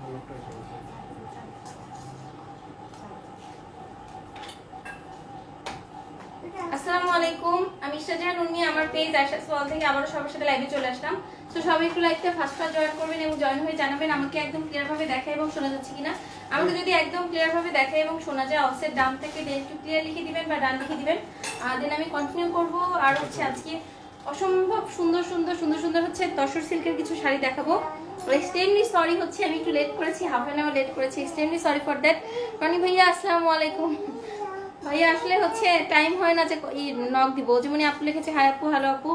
আসসালামু আলাইকুম, আমি শাহজাহান উর্মি। আমার পেজ আয়শা ওয়াল থেকে আবারও সবার সাথে লাইভে চলে আসলাম। তো সবাই একটু লাইভটা ফার্স্ট জয়েন করবেন এবং জয়েন হয়ে জানাবেন আমাকে একদম ক্লিয়ার ভাবে দেখা এবং শোনা যাচ্ছে কিনা। আমাকে যদি একদম ক্লিয়ার ভাবে দেখা এবং শোনা যায় অবশ্যই ডান থেকে দেন একটু ক্লিয়ার লিখে দিবেন বা ডান লিখে দিবেন, দেন আমি কন্টিনিউ করব। আর হচ্ছে আজকে অসম্ভব সুন্দর সুন্দর সুন্দর সুন্দর হচ্ছে তসর সিল্কের কিছু শাড়ি দেখাবো। এক্সট্রিমলি সরি হচ্ছে আমি একটু লেট করেছি, হাফ অ্যান আওয়ার লেট করেছি, extremely sorry for that. Roni ভাইয়া আসসালামু আলাইকুম। ভাইয়া আসলে হচ্ছে টাইম হয় না যে নক দিব। যেমন আপু লিখেছে হাই আপু হ্যালো আপু,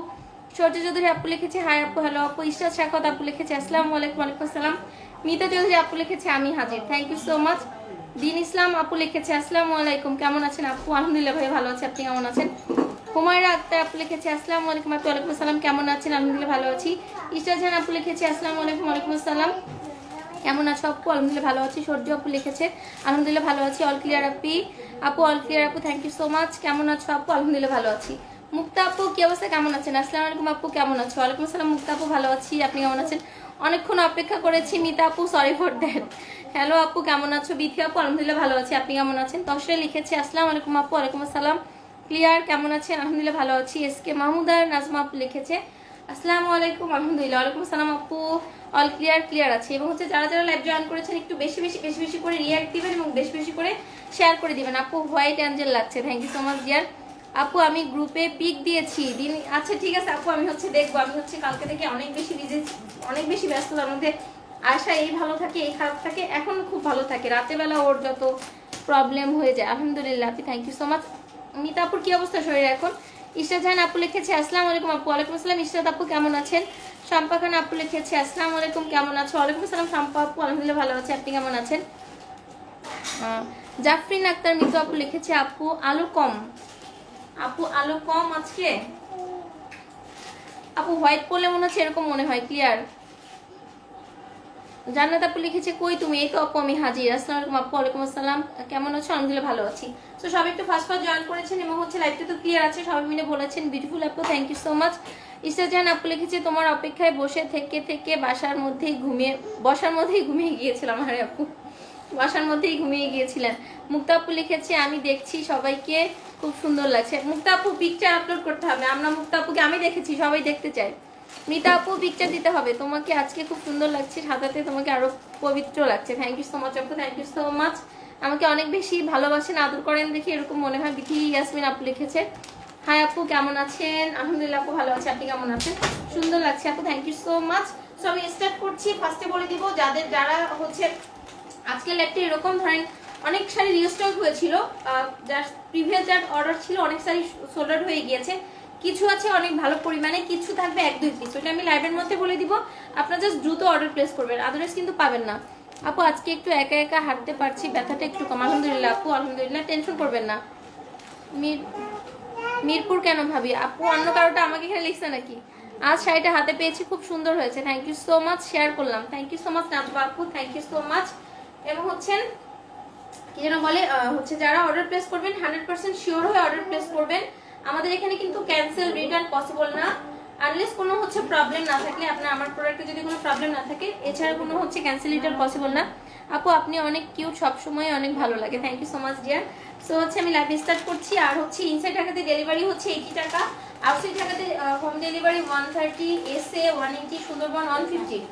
সূর্য চৌধুরী আপু লিখেছে হাই আপু হ্যালো আপু, ইশরাত শাকত আপু লিখেছে আসসালামু আলাইকুম। ওয়ালাইকুম আসসালাম। মিতা চৌধুরী আপু লিখেছে আমি হাজির, থ্যাংক ইউ সো মাচ। দিন ইসলাম আপু লিখেছে আসসালামু আলাইকুম, কেমন আছেন আপু? আলহামদুলিল্লাহ ভাই ভালো আছে, আপনি কেমন আছেন? হুমায়রা আক্তার আপু লিখেছে আসসালামু আলাইকুম আপু। ওয়ালাইকুম আসসালাম, কেমন আছেন? আলহামদুলিল্লাহ ভালো আছি। ইশরাত জাহান আপু লিখেছে আসসালামু আলাইকুম। ওয়ালাইকুম আসসালাম, কেমন আছো আপু? আলহামদুলিল্লাহ ভালো আছি। সূর্য আপু লিখেছে আলহামদুলিল্লাহ ভালো আছি। অল ক্লিয়ার আপু অল ক্লিয়ার আপু, থ্যাংক ইউ সো মাচ। কেমন আছো আপু? আলহামদুলিল্লাহ ভালো আছি। মুক্তা আপু কি অবস্থা, কেমন আছেন? আসসালামু আলাইকুম আপু, কেমন আছো? ওয়ালাইকুম আসসালাম। মুক্তা আপু ভালো আছি, আপনি কেমন আছেন? অনেকক্ষণ অপেক্ষা করেছি। মিতা আপু সরি ফর দ্যাট। হ্যালো আপু, কেমন আছো? বিথি আপু আলহামদুলিল্লাহ ভালো আছি, আপনি কেমন আছেন? তসরে লিখেছে আসসালামু আলাইকুম আপু। ওয়ালাইকুম আসসালাম। ক্লিয়ার কেমন আছেন? আলহামদুলিল্লাহ ভালো আছি। এসকে মাহমুদার নাজমা আপু লিখেছে আসসালামু আলাইকুম। আলহামদুলিল্লাহ। ওয়ালাইকুম আসসালাম আপু, অল ক্লিয়ার আছে। এবং হচ্ছে যারা যারা লাইভ জয়েন করেছেন একটু বেশি বেশি বেশি বেশি করে রিয়াক্ট দিবেন এবং বেশি বেশি করে শেয়ার করে দিবেন। আপু হোয়াইট অ্যাঞ্জেল লাগছে, thank you so much dear আপু। আমি গ্রুপে পিক দিয়েছি দিন, আচ্ছা ঠিক আছে আপু, আমি হচ্ছে দেখবো। আমি হচ্ছে কালকে থেকে অনেক বেশি বিজি, অনেক বেশি ব্যস্ততার মধ্যে। আশা এই ভালো থাকে এই খারাপ থাকে, এখন খুব ভালো থাকে, রাতেবেলা ওর যত প্রবলেম হয়ে যায়। আলহামদুলিল্লাহ আপনি, thank you so much. Mita আপুর কি অবস্থা শরীরে এখন? ইশরাত জাহান আপু লিখেছে আসসালামু আলাইকুম আপু। ওয়ালাইকুম আসসালাম। ইশরাত আপু কেমন আছেন? শাম্পা খান আপু লিখেছে আসসালামু আলাইকুম, কেমন আছো? ওয়ালাইকুম আসসালাম শাম্পা আপু, আলহামদুলিল্লাহ ভালো আছে, আপনি কেমন আছেন? জাফরিন আক্তার মিতু আপু লিখেছে আপু আলো কম, আপু আলো কম আজকে। আপু হোয়াইট পরলে মনে হচ্ছে এরকম মনে হয়। ক্লিয়ার। জান্নাত আপু লিখেছে কই তুমি? এই তো আপু আমি হাজির। আসসালামু আলাইকুম আপু। ওয়ালাইকুম আসসালাম, কেমন আছো? আলহামদুলিল্লাহ ভালো আছি। তো সবাই একটু ফার্স্ট জয়েন করেছেন এবং হচ্ছে লাইভটা তো ক্লিয়ার আছে, সবাই মিলে বলেছেন বিউটিফুল আপু, থ্যাংক ইউ সো মাচ। ইস্টারজান আপু লিখেছে তোমার অপেক্ষায় বসে থেকে থেকে বসার মধ্যেই ঘুমিয়ে গিয়েছিলাম। আরে আপু বাসার মধ্যেই ঘুমিয়ে গিয়েছিলেন। মুক্তা আপু লিখেছে আমি দেখছি সবাইকে খুব সুন্দর লাগছে। মুক্তা আপু পিকচার আপলোড করতে হবে, আমরা মুক্তা আপুকে আমি দেখেছি, সবাই দেখতে চাই। মিতা আপু পিকচার দিতে হবে, তোমাকে আজকে খুব সুন্দর লাগছে, সাদাতে তোমাকে আরো পবিত্র লাগছে। থ্যাংক ইউ সো মাচ আপু, থ্যাংক ইউ সো মাচ। আমাকে অনেক বেশি ভালোবাসেন আদর করেন দেখি এরকম মনে হয়। বিথি ইয়াসমিন আপু লিখেছে হাই আপু, কেমন আছেন? আলহামদুলিল্লাহ আপু ভালো আছে, আপনি কেমন আছেন? সুন্দর লাগছে আপু, thank you so much. So আমি স্টার্ট করছি। ফার্স্টে বলে দিব যারা হচ্ছে আজকে লাইভটা এরকম ধরেন অনেক শাড়ি রিস্টক হয়েছিল, যার প্রিভিয়াস যার অর্ডার ছিল অনেক শাড়ি সোল্ড আউট হয়ে গিয়েছে, কিছু আছে অনেক ভালো পরিমাণে, কিছু থাকবে 1-2 পিস। ওইটা আমি লাইভের মধ্যে বলে দিব, আপনারা জাস্ট দ্রুত অর্ডার প্লেস করবেন, আদারওয়াইজ কিন্তু পাবেন না। আপু আজকে একটু একা একা হাঁটতে পারছি, ব্যথাটা একটু কম। আলহামদুলিল্লাহ আপু, আলহামদুলিল্লাহ, টেনশন করবেন না। মিরপুর কেন ভাবি? আপু অন্য কারোটা আমাকে এখানে লিখছে নাকি? আজ শাড়িটা হাতে পেয়েছি, খুব সুন্দর হয়েছে, thank you so much, share করলাম, thank you so much Najba আপু, থ্যাংক ইউ সো মাচ। এবং হচ্ছেন কি যেন বলে হচ্ছে যারা অর্ডার প্লেস করবেন 100% শিওর হয়ে অর্ডার প্লেস করবেন। আমাদের এখানে কিন্তু ক্যান্সেল রিটার্ন পসিবল না, আনলেস কোনো হচ্ছে প্রবলেম না থাকলে, আপনার আমার প্রোডাক্টে যদি কোনো প্রবলেম না থাকে, এছাড়া কোনো হচ্ছে ক্যান্সেল রিটার্ন পসিবল না। আপু আপনি অনেক কিউট, সবসময় অনেক ভালো লাগে, thank you so much dear. So হচ্ছে আমি লাইভ স্টার্ট করছি। আর হচ্ছে ইনসাইড ঢাকাতে ডেলিভারি হচ্ছে 80 টাকা, আউটসাইড ঢাকাতে হোম ডেলিভারি 130, এসএ 180, সুন্দরবন 150।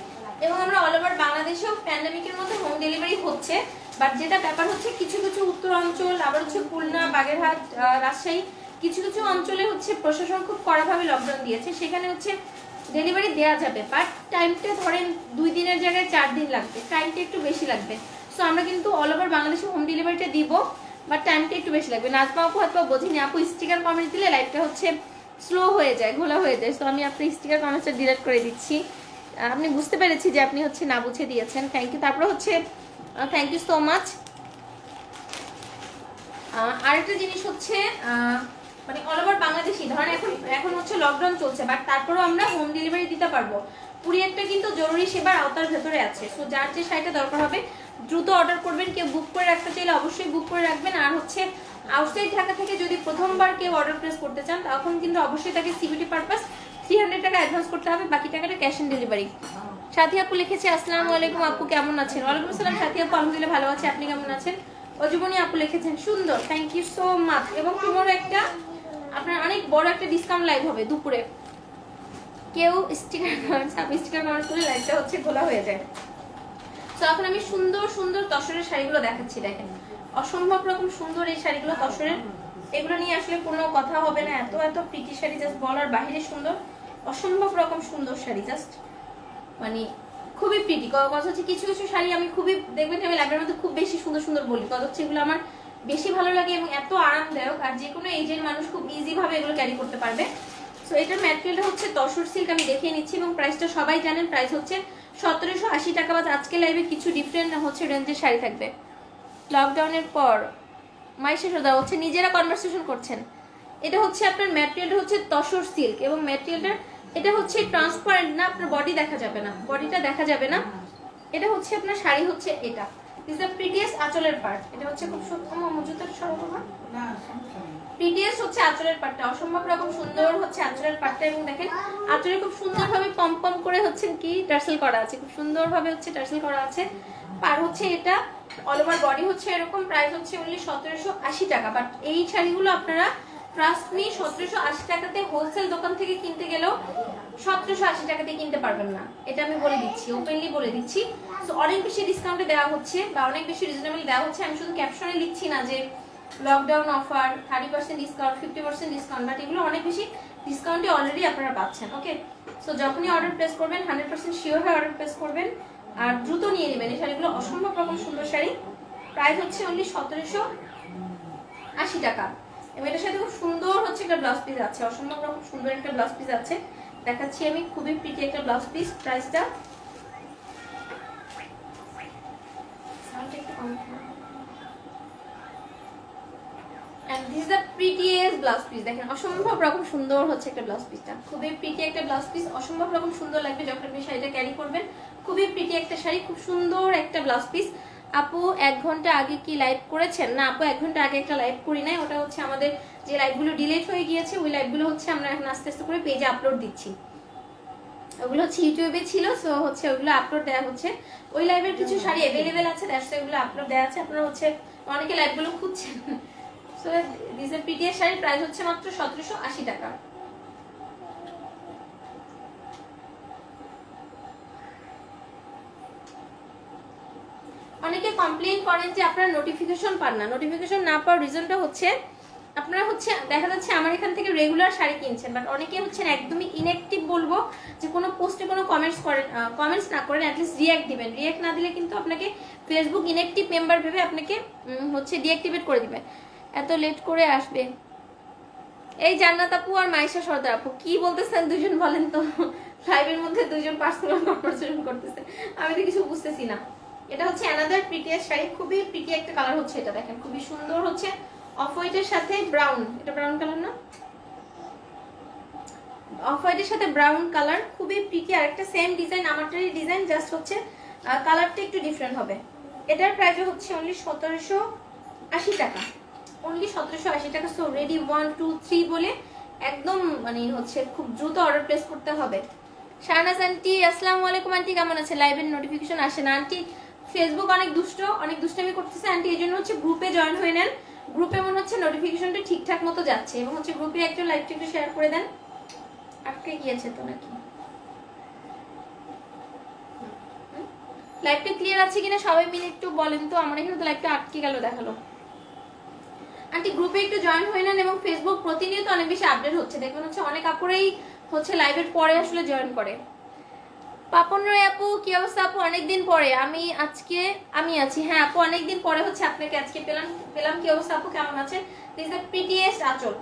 এবং আমরা অল ওভার বাংলাদেশেও প্যান্ডেমিকের মধ্যে হোম ডেলিভারি হচ্ছে। বাট যেটা ব্যাপার হচ্ছে কিছু কিছু উত্তর অঞ্চল, আবার হচ্ছে খুলনা, বাগেরহাট, রাজশাহী, কিছু কিছু অঞ্চলে হচ্ছে প্রশাসন খুব কড়াভাবে লকডাউন দিয়েছে, সেখানে হচ্ছে ডেলিভারি দেওয়া যাবে, বাট টাইমটা ধরেন 2 দিনের জায়গায় 4 দিন লাগবে, টাইমটা একটু বেশি লাগবে। সো আমরা কিন্তু অল ওভার বাংলাদেশে হোম ডেলিভারিটা দিব, বাট টাইমটা একটু বেশি লাগবে। নাজমা আপু হয়তো বোঝেনি, আপু স্টিকার কমেন্ট দিলে লাইভটা হচ্ছে স্লো হয়ে যায়, ঘোলা হয়ে যায়। সো আমি আপনার স্টিকার কমেন্টটা ডিলিট করে দিচ্ছি। আপনি বুঝতে পেরেছি যে আপনি হচ্ছে না বুঝে দিয়েছেন, থ্যাংক ইউ। তারপরে হচ্ছে থ্যাংক ইউ সো মাচ। আরেকটা জিনিস হচ্ছে মানে অল ওভার বাংলাদেশি ধরেন এখন হচ্ছে লকডাউন চলছে, বাট তারপরেও আমরা হোম ডেলিভারি দিতে পারবো। কুরিয়ারটা কিন্তু জরুরি সেবার আওতার ভেতরে আছে। সো যার যে শাড়িটা দরকার হবে দ্রুত অর্ডার করবেন। কেউ বুক করে রাখতে চাইলে অবশ্যই বুক করে রাখবেন। আর হচ্ছে আউটসাইড ঢাকা থেকে যদি প্রথমবার কেউ অর্ডার প্লেস করতে চান তখন কিন্তু অবশ্যই তাকে সিবিটি পারপাস 300 টাকা অ্যাডভান্স করতে হবে, বাকি টাকাটা ক্যাশ অন ডেলিভারি। সাথী আপু লিখেছে আসসালামু আলাইকুম আপু কেমন আছেন? ওয়ালাইকুম আসসালাম সাথী আপু, আলহামদুলিল্লাহ ভালো আছি, আপনি কেমন আছেন? অজীবনী আপু লিখেছেন সুন্দর, থ্যাংক ইউ সো মাচ। এবং তোমারও একটা আপনার অনেক বড় একটা ডিসকাউন্ট লাইভ হবে দুপুরে। কেউ স্টিকার কমেন্টস, আপনি স্টিকার কমেন্টস করে লাইভটা হচ্ছে খোলা হয়ে যায়। তো এখন আমি সুন্দর সুন্দর তসরের শাড়িগুলো দেখাচ্ছি, দেখেন অসম্ভব রকম সুন্দর এই শাড়িগুলো তসরের। এগুলো নিয়ে আসলে কোনো কথা হবে না, এত এত প্রীতি শাড়ি জাস্ট বলার বাইরে সুন্দর, অসম্ভব রকম সুন্দর শাড়ি, জাস্ট মানে খুবই প্রীতি। কথা হচ্ছে কিছু কিছু শাড়ি আমি খুবই দেখবেন আমি লাইভের মধ্যে খুব বেশি সুন্দর সুন্দর বলি, কথা হচ্ছে এগুলো আমার বেশি ভালো লাগে এবং এত আরামদায়ক, আর যে কোনো এজের মানুষ খুব ইজি ভাবে এগুলো ক্যারি করতে পারবে। সো এটার ম্যাটেরিয়ালটা হচ্ছে তসর সিল্ক, আমি দেখিয়ে নিচ্ছি এবং প্রাইসটা সবাই জানেন, প্রাইস হচ্ছে 1780 টাকা। বাদ আজকে লাইভে কিছু ডিফারেন্ট হচ্ছে রেঞ্জের শাড়ি থাকবে। লকডাউনের পর মাইশা সদা হচ্ছে নিজেরা কনভারসেশন করছেন। এটা হচ্ছে আপনার ম্যাটেরিয়ালটা হচ্ছে তসর সিল্ক এবং ম্যাটেরিয়ালটা এটা হচ্ছে ট্রান্সপারেন্ট না, আপনার বডি দেখা যাবে না, বডিটা দেখা যাবে না। এটা হচ্ছে আপনার শাড়ি হচ্ছে এটা ইজ দ্য প্রিটিয়েস্ট আঁচলের পার্ট। এটা হচ্ছে খুব সুন্দর মজুদের সরবরাহ না, প্রিটিয়েস্ট হচ্ছে আঁচলের পার্টটা, অসম্ভব রকম সুন্দর হচ্ছে আঁচলের পার্টটা। এবং দেখেন আঁচলে খুব সুন্দরভাবে পম পম করে হচ্ছে কি টার্সেল করা আছে, খুব সুন্দরভাবে হচ্ছে টার্সেল করা আছে। পার হচ্ছে এটা অল ওভার বডি হচ্ছে এরকম, প্রাইস হচ্ছে অনলি 1780 টাকা। বাট এই শাড়িগুলো আপনারা ট্রাস্ট মি 1780 টাকাতে হোলসেল দোকান থেকে কিনতে গেলেও 1780 টাকাতে কিনতে পারবেন না, এটা আমি বলে দিচ্ছি, ওপেনলি বলে দিচ্ছি। সো অনেক বেশি ডিসকাউন্টে দেওয়া হচ্ছে বা অনেক বেশি রিজনেবল দেওয়া হচ্ছে। আমি শুধু ক্যাপশনে লিখছি না যে lockdown offer 30% discount 50% discount, but এগুলো অনেক বেশি ডিসকাউন্টে অলরেডি আপনারা পাচ্ছেন। ওকে, সো যখনই অর্ডার প্লেস করবেন 100% শিওর হয়ে অর্ডার প্লেস করবেন আর দ্রুত নিয়ে নেবেন। এই শাড়িগুলো অসম্ভব রকম সুন্দর শাড়ি, প্রাইস হচ্ছে অনলি 1780 টাকা। এবং এটার সাথে খুব সুন্দর হচ্ছে একটা ব্লাউজ পিস আছে, অসম্ভব রকম সুন্দর একটা ব্লাউজ পিস আছে, দেখাচ্ছি আমি, খুবই প্রিটি একটা ব্লাউজ পিস। প্রাইসটা and this is the prettiest blouse piece. দেখেন অসম্ভব রকম সুন্দর হচ্ছে একটা ব্লাউজ পিসটা, খুবই প্রিটি একটা ব্লাউজ পিস, অসম্ভব রকম সুন্দর লাগবে যখন আপনি শাড়িটা ক্যারি করবেন। খুবই প্রিটি একটা শাড়ি, খুব সুন্দর একটা ব্লাউজ পিস। আপু 1 ঘন্টা আগে কি লাইভ করেছেন? না আপু 1 ঘন্টা আগে একটা লাইভ করি নাই, ওটা হচ্ছে আমাদের যে লাইভগুলো ডিলিট হয়ে গিয়েছে ওই লাইভগুলো হচ্ছে আমরা এখন আস্তে আস্তে করে পেজে আপলোড দিচ্ছি। ওগুলো হচ্ছে ইউটিউবে ছিল, সো হচ্ছে ওগুলো আপলোড দেওয়া হচ্ছে। ওই লাইভের কিছু শাড়ি অ্যাভেলেবেল আছে, দ্যাটস ওইগুলো আপলোড দেওয়া আছে। আপনারা হচ্ছে অনেকে লাইভগুলো খুঁজছেন। সো দিস এর পিটিএস শাড়ির প্রাইস হচ্ছে মাত্র 1780 টাকা। অনেকে কমপ্লেইন করেন যে আপনারা নোটিফিকেশন পান না। নোটিফিকেশন না পাওয়ার রিজনটা হচ্ছে আপনারা হচ্ছে দেখা যাচ্ছে আমার এখান থেকে রেগুলার শাড়ি কিনছেন, বাট অনেকে হচ্ছেন একদমই ইনঅ্যাক্টিভ, বলবো যে কোনো পোস্টে কোনো কমেন্টস করেন, কমেন্টস না করেন, অ্যাটলিস্ট রিঅ্যাক্ট দিবেন। রিঅ্যাক্ট না দিলে কিন্তু আপনাকে ফেসবুক ইনঅ্যাক্টিভ মেম্বার ভেবে আপনাকে হচ্ছে ডিঅ্যাক্টিভেট করে দিবে। এত লেট করে আসবে এই জান্নাত আপু আর মাইশা সর্দার আপু কি বলতেছেন দুজন বলেন তো? লাইভের মধ্যে দুজন পার্সোনাল কনভারসেশন করতেছে, আমি তো কিছু বুঝতেছি না। এটা হচ্ছে অ্যানাদার প্রিটিয়েস্ট শাড়ি, খুবই প্রিটি একটা কালার হচ্ছে এটা, দেখেন খুবই সুন্দর হচ্ছে অফ হোয়াইটের সাথে ব্রাউন, এটা ব্রাউন কালার না, অফ হোয়াইটের সাথে ব্রাউন কালার, খুবই প্রিটি। আর একটা সেম ডিজাইন, আমারটারই ডিজাইন, জাস্ট হচ্ছে কালারটা একটু ডিফারেন্ট হবে। এটার প্রাইস হচ্ছে অনলি 1780 টাকা, অনলি 1780 টাকা। সো রেডি 1 2 3 বলে একদম মানে হচ্ছে খুব দ্রুত অর্ডার প্লেস করতে হবে। শাহনাজ আন্টি আসসালামু আলাইকুম আন্টি, কেমন আছে? লাইভের নোটিফিকেশন আসে না আন্টি, ফেসবুক অনেক অনেক দুষ্টামি করতেছে আন্টি, এই জন্য হচ্ছে গ্রুপে জয়েন হয়ে নেন। গ্রুপে মনে হচ্ছে নোটিফিকেশনটা ঠিকঠাক মতো যাচ্ছে, এবং হচ্ছে গ্রুপে একজন লাইভটা একটু শেয়ার করে দেন। আটকে গিয়েছে তো নাকি? লাইভটা ক্লিয়ার আছে কিনা সবাই মিলে একটু বলেন তো, আমার এখানে তো লাইভটা আটকে গেল দেখালো। আন্টি গ্রুপে একটু জয়েন হয়ে নেন, এবং ফেসবুক প্রতিনিয়ত অনেক বেশি আপডেট হচ্ছে, দেখবেন হচ্ছে অনেক আপুরেই হচ্ছে লাইভের পরে আসলে জয়েন করে। পাপন রয় আপু কি অবস্থা আপু? অনেকদিন পরে আমি আছি। হ্যাঁ আপু অনেকদিন পরে হচ্ছে আপনাকে আজকে পেলাম। কি অবস্থা আপু, কেমন আছেন? দিস দ্য প্রিটিয়েস্ট আঁচল,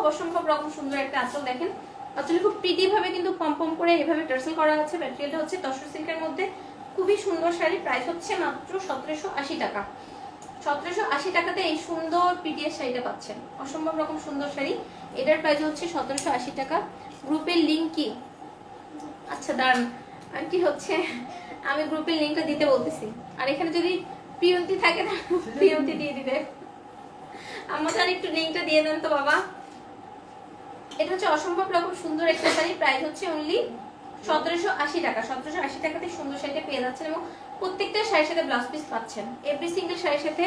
অসম্ভব রকম সুন্দর একটা আঁচল। দেখেন আঁচলে খুব প্রিটি ভাবে কিন্তু পম পম করে এভাবে টার্সেল করা আছে। ম্যাটেরিয়ালটা হচ্ছে তসর সিল্কের মধ্যে, খুবই সুন্দর শাড়ি। প্রাইস হচ্ছে মাত্র 1780 টাকা। 1780 টাকাতে এই সুন্দর পিটিএস শাড়িটা পাচ্ছেন, অসম্ভব রকম সুন্দর শাড়ি। এটার প্রাইস হচ্ছে 1780 টাকা। গ্রুপের লিঙ্ক কি? আচ্ছা দাঁড়ান আন্টি, হচ্ছে আমি গ্রুপের লিঙ্কটা দিতে বলতেছি, আর এখানে যদি প্রিয়ন্তি থাকে প্রিয়ন্তি দিয়ে দিবে। আমাদের একটু লিঙ্কটা দিয়ে দেন তো বাবা। এটা হচ্ছে অসম্ভব রকম সুন্দর একটা শাড়ি, প্রাইস হচ্ছে অনলি 1780 টাকা। 1780 টাকাতে সুন্দর শাড়িটা পেয়ে যাচ্ছেন এবং প্রত্যেকটা শাড়ির সাথে ব্লাউজ পিস পাচ্ছেন, এভরি সিঙ্গেল শাড়ির সাথে।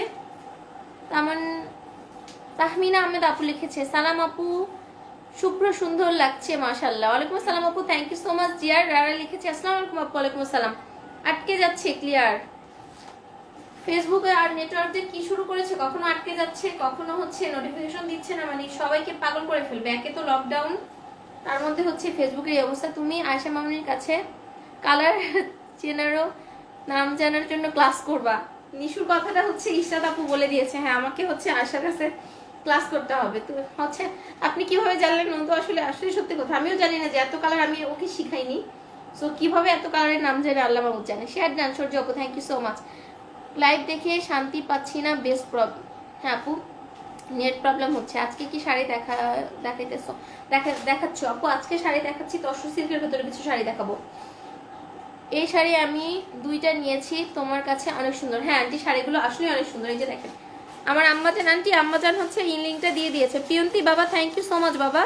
তাহমিনা আহমেদ আপু লিখেছে, সালাম আপু, শুভ্র সুন্দর লাগছে মাশাআল্লাহ। ওয়ালাইকুম আসসালাম আপু, থ্যাংক ইউ সো মাচ। জিয়ার রারা লিখেছে, আসসালামু আলাইকুম আপু। ওয়ালাইকুম আসসালাম। আটকে যাচ্ছে ক্লিয়ার। ফেসবুকে আর নেটওয়ার্ক যে কি শুরু করেছে, কখনো আটকে যাচ্ছে, কখনো হচ্ছে নোটিফিকেশন দিচ্ছে না, মানে সবাইকে পাগল করে ফেলবে। একে তো লকডাউন, তার মধ্যে হচ্ছে ফেসবুকের এই অবস্থা। তুমি আয়শা মামুনির কাছে কালার চেনারও নাম জানার জন্য ক্লাস করবা। নিশুর কথাটা হচ্ছে ইশরাত আপু বলে দিয়েছে, হ্যাঁ আমাকে হচ্ছে আয়শার কাছে ক্লাস করতে হবে। তো হচ্ছে আপনি কিভাবে জানলেন? তো আসলে আসলে সত্যি কথা, আমিও জানি না যে এত কালার আমি ওকে শিখাইনি। সো কিভাবে এত কালারের নাম জানে আল্লাহ মাহমুদ জানে। শেয়ার ডান সূর্য আপু, thank you so much. Live দেখে শান্তি পাচ্ছি না, বেস্ট প্রবলেম। হ্যাঁ আপু, নেট প্রবলেম হচ্ছে। আজকে কি শাড়ি দেখাইতেছো? দেখাচ্ছ আপু? আজকে শাড়ি দেখাচ্ছি, তসর সিল্কের ভেতরে কিছু শাড়ি দেখাবো। এই শাড়ি আমি 2টা নিয়েছি, তোমার কাছে অনেক সুন্দর। হ্যাঁ আন্টি, শাড়িগুলো আসলে অনেক সুন্দর। এই যে দেখেন, আমার আম্মাজান আন্টি, আম্মাজান হচ্ছে ইন লিঙ্কটা দিয়ে দিয়েছে। প্রিয়ন্তি বাবা, থ্যাংক ইউ সো মাচ বাবা।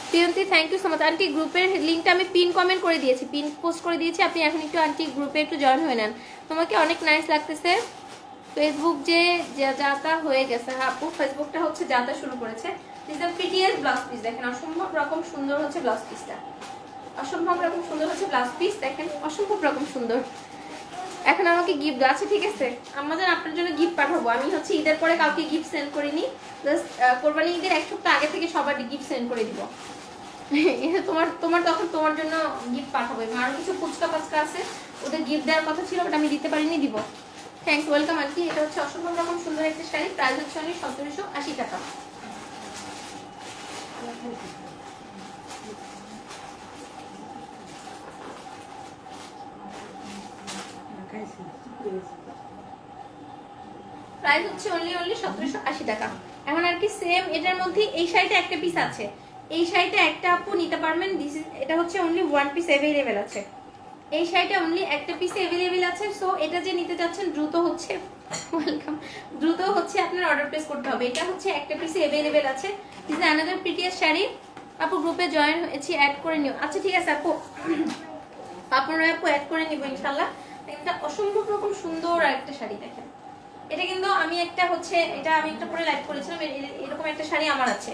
Priyonti thank you so much. Aunty গ্রুপের লিঙ্কটা আমি পিন কমেন্ট করে দিয়েছি, পিন পোস্ট করে দিয়েছি। আপনি এখন একটু আন্টি গ্রুপে একটু জয়েন হয়ে নেন। তোমাকে অনেক নাইস লাগতেছে। ফেসবুক যে যাতা হয়ে গেছে। হ্যাঁ আপু, ফেসবুকটা হচ্ছে যাতা শুরু করেছে। This the prettiest blouse piece. দেখেন অসম্ভব রকম সুন্দর হচ্ছে ব্লাউজ পিসটা, অসম্ভব রকম সুন্দর হচ্ছে ব্লাউজ পিস। দেখেন অসম্ভব রকম সুন্দর। এখন আমাকে গিফট আছে, ঠিক আছে আমাদের আপনার জন্য গিফট পাঠাবো। আমি হচ্ছে ঈদের পরে কাউকে গিফট সেন্ড করিনি, জাস্ট কোরবানি ঈদের 1 সপ্তাহ আগে থেকে সবার গিফট সেন্ড করে দিব। তোমার তখন তোমার জন্য গিফট পাঠাবো। এবং আরো কিছু ফুচকা পাচকা আছে, ওদের গিফট দেওয়ার কথা ছিল, বাট আমি দিতে পারিনি, দিব। Thanks, welcome aunty. এটা হচ্ছে অসম্ভব রকম সুন্দর একটা শাড়ি, প্রাইস হচ্ছে অনলি 1780 টাকা। প্রাইস হচ্ছে অনলি 1780 টাকা। এখন আর কি সেম এটার মধ্যে এই শাড়িটা একটা পিস আছে, এই শাড়িটা একটা আপু নিতে পারবেন। এটা হচ্ছে অনলি 1 পিস अवेलेबल আছে। এই শাড়িটা অনলি একটা পিস अवेलेबल আছে। সো এটা যে নিতে যাচ্ছেন দ্রুত হচ্ছে, ওয়েলকাম, দ্রুত হচ্ছে আপনার অর্ডার প্লেস করতে হবে। এটা হচ্ছে একটা পিস अवेलेबल আছে। This is another prettiest sari. আপু গ্রুপে জয়েন হয়েছি, অ্যাড করে নিও। আচ্ছা ঠিক আছে আপু, আপনারা আপু অ্যাড করে নিব ইনশাআল্লাহ। এটা অসম্ভব রকম সুন্দর একটা শাড়ি। দেখেন এটা কিন্তু আমি একটা হচ্ছে, এটা আমি একটা পরে লাইভ করেছিলাম, এরকম একটা শাড়ি আমার আছে।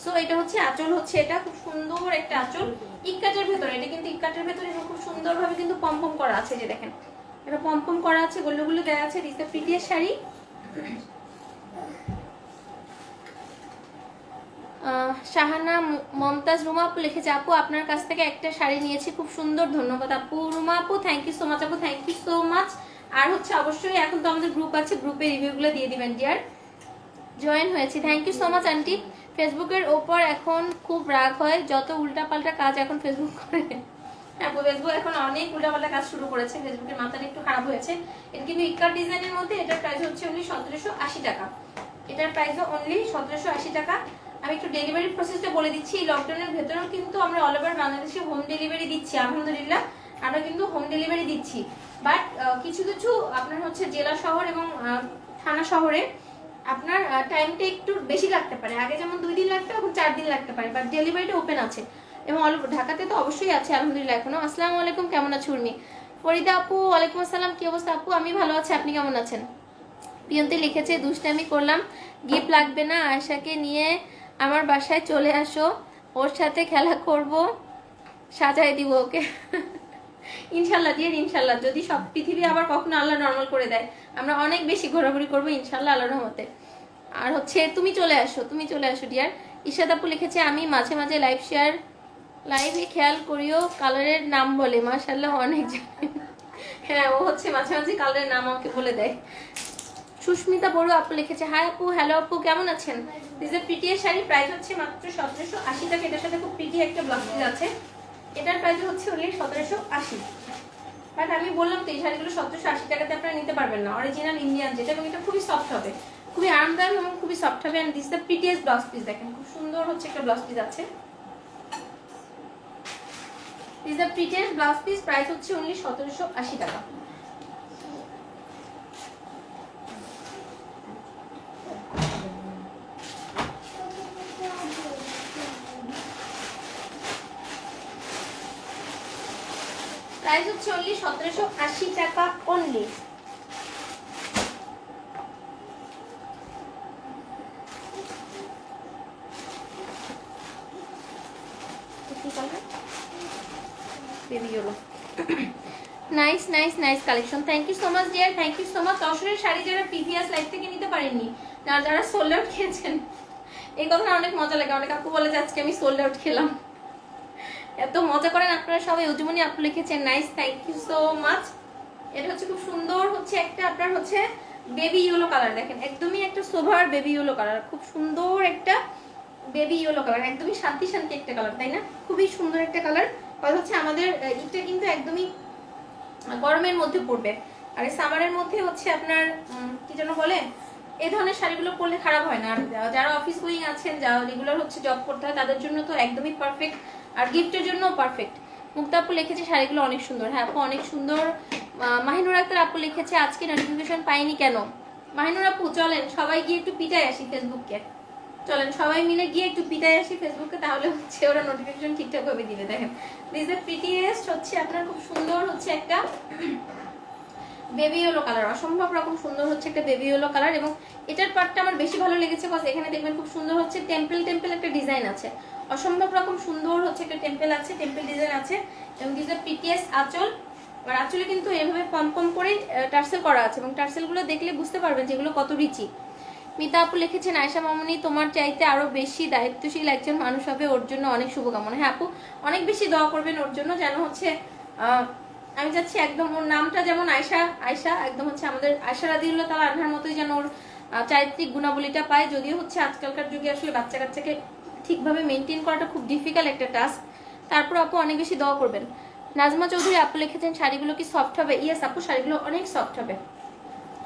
সো এটা হচ্ছে আঁচল, হচ্ছে এটা খুব সুন্দর একটা আঁচল ইকাটের ভেতরে। এটা কিন্তু ইকাটের ভেতরে খুব সুন্দরভাবে কিন্তু পমপম করা আছে। যে দেখেন এটা পমপম করা আছে, গোল্লগুলো দেওয়া আছে। This the prettiest sari. Shahana Mumtaz Ruma আপু লিখেছে, আপু আপনার কাছ থেকে একটা শাড়ি নিয়েছি, খুব সুন্দর, ধন্যবাদ আপু। রুমা আপু থ্যাংক ইউ সো মাচ আপু, থ্যাংক ইউ সো মাচ। আর হচ্ছে অবশ্যই এখন তো আমাদের গ্রুপ আছে, গ্রুপে রিভিউগুলো দিয়ে দিবেন। ডিয়ার জয়েন হয়েছি, thank you so much aunty. ফেসবুকের ওপর এখন খুব রাগ হয়, যত উল্টাপাল্টা কাজ এখন ফেসবুক করে। আপু ফেসবুক এখন অনেক উল্টাপাল্টা কাজ শুরু করেছে, ফেসবুকের মাথাটা একটু খারাপ হয়েছে। এটা কিন্তু ইকার ডিজাইনের মধ্যে, এটার প্রাইস হচ্ছে অনলি 1780 টাকা। এটার প্রাইসও অনলি 1780 টাকা। আমি একটু ডেলিভারি প্রসেসটা বলে দিচ্ছি। লকডাউনের ভেতরেও কিন্তু আমরা অল ওভার বাংলাদেশে হোম ডেলিভারি দিচ্ছি, আলহামদুলিল্লাহ আমরা কিন্তু হোম ডেলিভারি দিচ্ছি। বাট কিছু কিছু আপনার হচ্ছে জেলা শহর এবং থানা শহরে আপনার টাইমটা একটু বেশি লাগতে পারে। আগে যেমন 2 দিন লাগতো, এখন 4 দিন লাগতে পারে, বাট ডেলিভারিটা ওপেন আছে। এবং ঢাকাতে তো অবশ্যই আছে আলহামদুলিল্লাহ এখনো। আসসালামু আলাইকুম, কেমন আছো উর্মি? ফরিদা আপু ওয়ালাইকুম আসসালাম, কি অবস্থা আপু? আমি ভালো আছি, আপনি কেমন আছেন? প্রিয়ন্তি লিখেছে, দুষ্টামি করলাম, গিফট লাগবে না, আয়শাকে নিয়ে আমার বাসায় চলে আসো, ওর সাথে খেলা করব, সাজাই দিব ওকে। ইনশাল্লাহ ডিয়ার, ইনশাল্লাহ যদি সব পৃথিবী আবার কখনো আল্লাহ নর্মাল করে দেয়, আমরা অনেক বেশি ঘোরাঘুরি করবো ইনশাল্লাহ আল্লাহর রহমতে। আর হচ্ছে তুমি চলে আসো, তুমি চলে আসো ডিয়ার। ইশাদ আপু লিখেছে, আমি মাঝে মাঝে লাইভে খেয়াল করিও কালারের নাম বলে, মাশাআল্লাহ অনেক জানে। হ্যাঁ ও হচ্ছে মাঝে মাঝে কালারের নাম আমাকে বলে দেয়। সুস্মিতা বড় আপু লিখেছে, হাই আপু, হ্যালো আপু, কেমন আছেন? This a prettiest sari, price হচ্ছে মাত্র 1780 টাকা। এটার সাথে খুব প্রিটি একটা ব্লাউজ পিস আছে, এটার প্রাইস হচ্ছে অনলি 1780। বাট আমি বললাম তো এই শাড়িগুলো 1780 টাকাতে আপনারা নিতে পারবেন না, অরিজিনাল ইন্ডিয়ান যেটা, এবং এটা খুবই সফট হবে, খুবই আরামদায়ক এবং খুবই সফট হবে। And this the prettiest blouse piece. দেখেন খুব সুন্দর হচ্ছে একটা ব্লাউজ পিস আছে, this the prettiest blouse piece, price হচ্ছে অনলি 1780 টাকা। প্রাইস হচ্ছে অনলি 1780 টাকা only. Baby yellow, nice nice nice collection. Thank you so much dear, thank you so much. তসরের শাড়ি যারা প্রিভিয়াস লাইফ থেকে নিতে পারেননি, না যারা সোল্ড আউট খেয়েছেন, এই কথা অনেক মজা লাগে। অনেক আপু বলে যে আজকে আমি সোল্ড আউট খেলাম, এত মজা করেন আপনারা সবাই। উজুমনি আপু লিখেছেন, nice, thank you so much. এটা হচ্ছে খুব সুন্দর হচ্ছে একটা আপনার হচ্ছে বেবি ইয়েলো কালার, দেখেন একদমই একটা সোভার বেবি ইয়েলো কালার, খুব সুন্দর একটা বেবি ইয়েলো কালার, একদমই শান্তি শান্তি একটা কালার, তাই না? খুবই সুন্দর একটা কালার। কথা হচ্ছে আমাদের এটা কিন্তু একদমই গরমের মধ্যে পড়বে, আর এই সামারের মধ্যে হচ্ছে আপনার কি যেন বলে, এই ধরনের শাড়িগুলো পরলে খারাপ হয় না। আর যারা অফিস গোয়িং আছেন, যারা রেগুলার হচ্ছে জব করতে হয়, তাদের জন্য তো একদমই পারফেক্ট, আর গিফটের জন্য পারফেক্ট। মুক্তা আপু লিখেছে শাড়িগুলো অনেক সুন্দর। হ্যাঁ আপু অনেক সুন্দর। মাহিনুর আক্তার আপু লিখেছে আজকে নোটিফিকেশন পাইনি কেন? মাহিনুর আপু চলেন সবাই গিয়ে একটু পিটাই আসি ফেসবুককে, চলেন সবাই মিলে গিয়ে একটু পিটাই আসি ফেসবুকে, তাহলে হচ্ছে ওরা নোটিফিকেশন ঠিকঠাক ভাবে দিবে। দেখেন দিস এ প্রিটিয়েস্ট হচ্ছে আপনার খুব সুন্দর হচ্ছে একটা বেবি ইয়েলো কালার, অসম্ভব রকম সুন্দর হচ্ছে একটা বেবি ইয়েলো কালার। এবং এটার পার্টটা আমার বেশি ভালো লেগেছে, কজ এখানে দেখবেন খুব সুন্দর হচ্ছে টেম্পল টেম্পল একটা ডিজাইন আছে, অসম্ভব রকম সুন্দর হচ্ছে একটা টেম্পল আছে, টেম্পল ডিজাইন আছে। এবং দিস এ প্রিটিয়েস্ট আঁচল, আর আঁচলে কিন্তু এভাবে পম পম করে টার্সেল করা আছে, এবং টার্সেলগুলো দেখলে বুঝতে পারবেন যেগুলো কত রিচি। মিতা আপু লিখেছেন আয়শা মামনি তোমার চাইতে আরো বেশি দায়িত্বশীল একজন মানুষ হবে, ওর জন্য অনেক শুভকামনা। হ্যাঁ আপু অনেক বেশি দোয়া করবেন ওর জন্য, যেন হচ্ছে আমি চাচ্ছি একদম ওর নামটা যেমন আয়শা, আয়শা একদম হচ্ছে আমাদের আয়শা রাদিয়াল্লাহু তাআলা আনহার মতোই যেন ওর চারিত্রিক গুণাবলীটা পায়। যদিও হচ্ছে আজকালকার যুগে আসলে বাচ্চা কাচ্চাকে ঠিকভাবে মেনটেন করাটা খুব ডিফিকাল্ট একটা টাস্ক, তারপর আপু অনেক বেশি দোয়া করবেন। নাজমা চৌধুরী আপু লিখেছেন শাড়িগুলো কি সফট হবে? ইয়েস আপু শাড়িগুলো অনেক সফট হবে,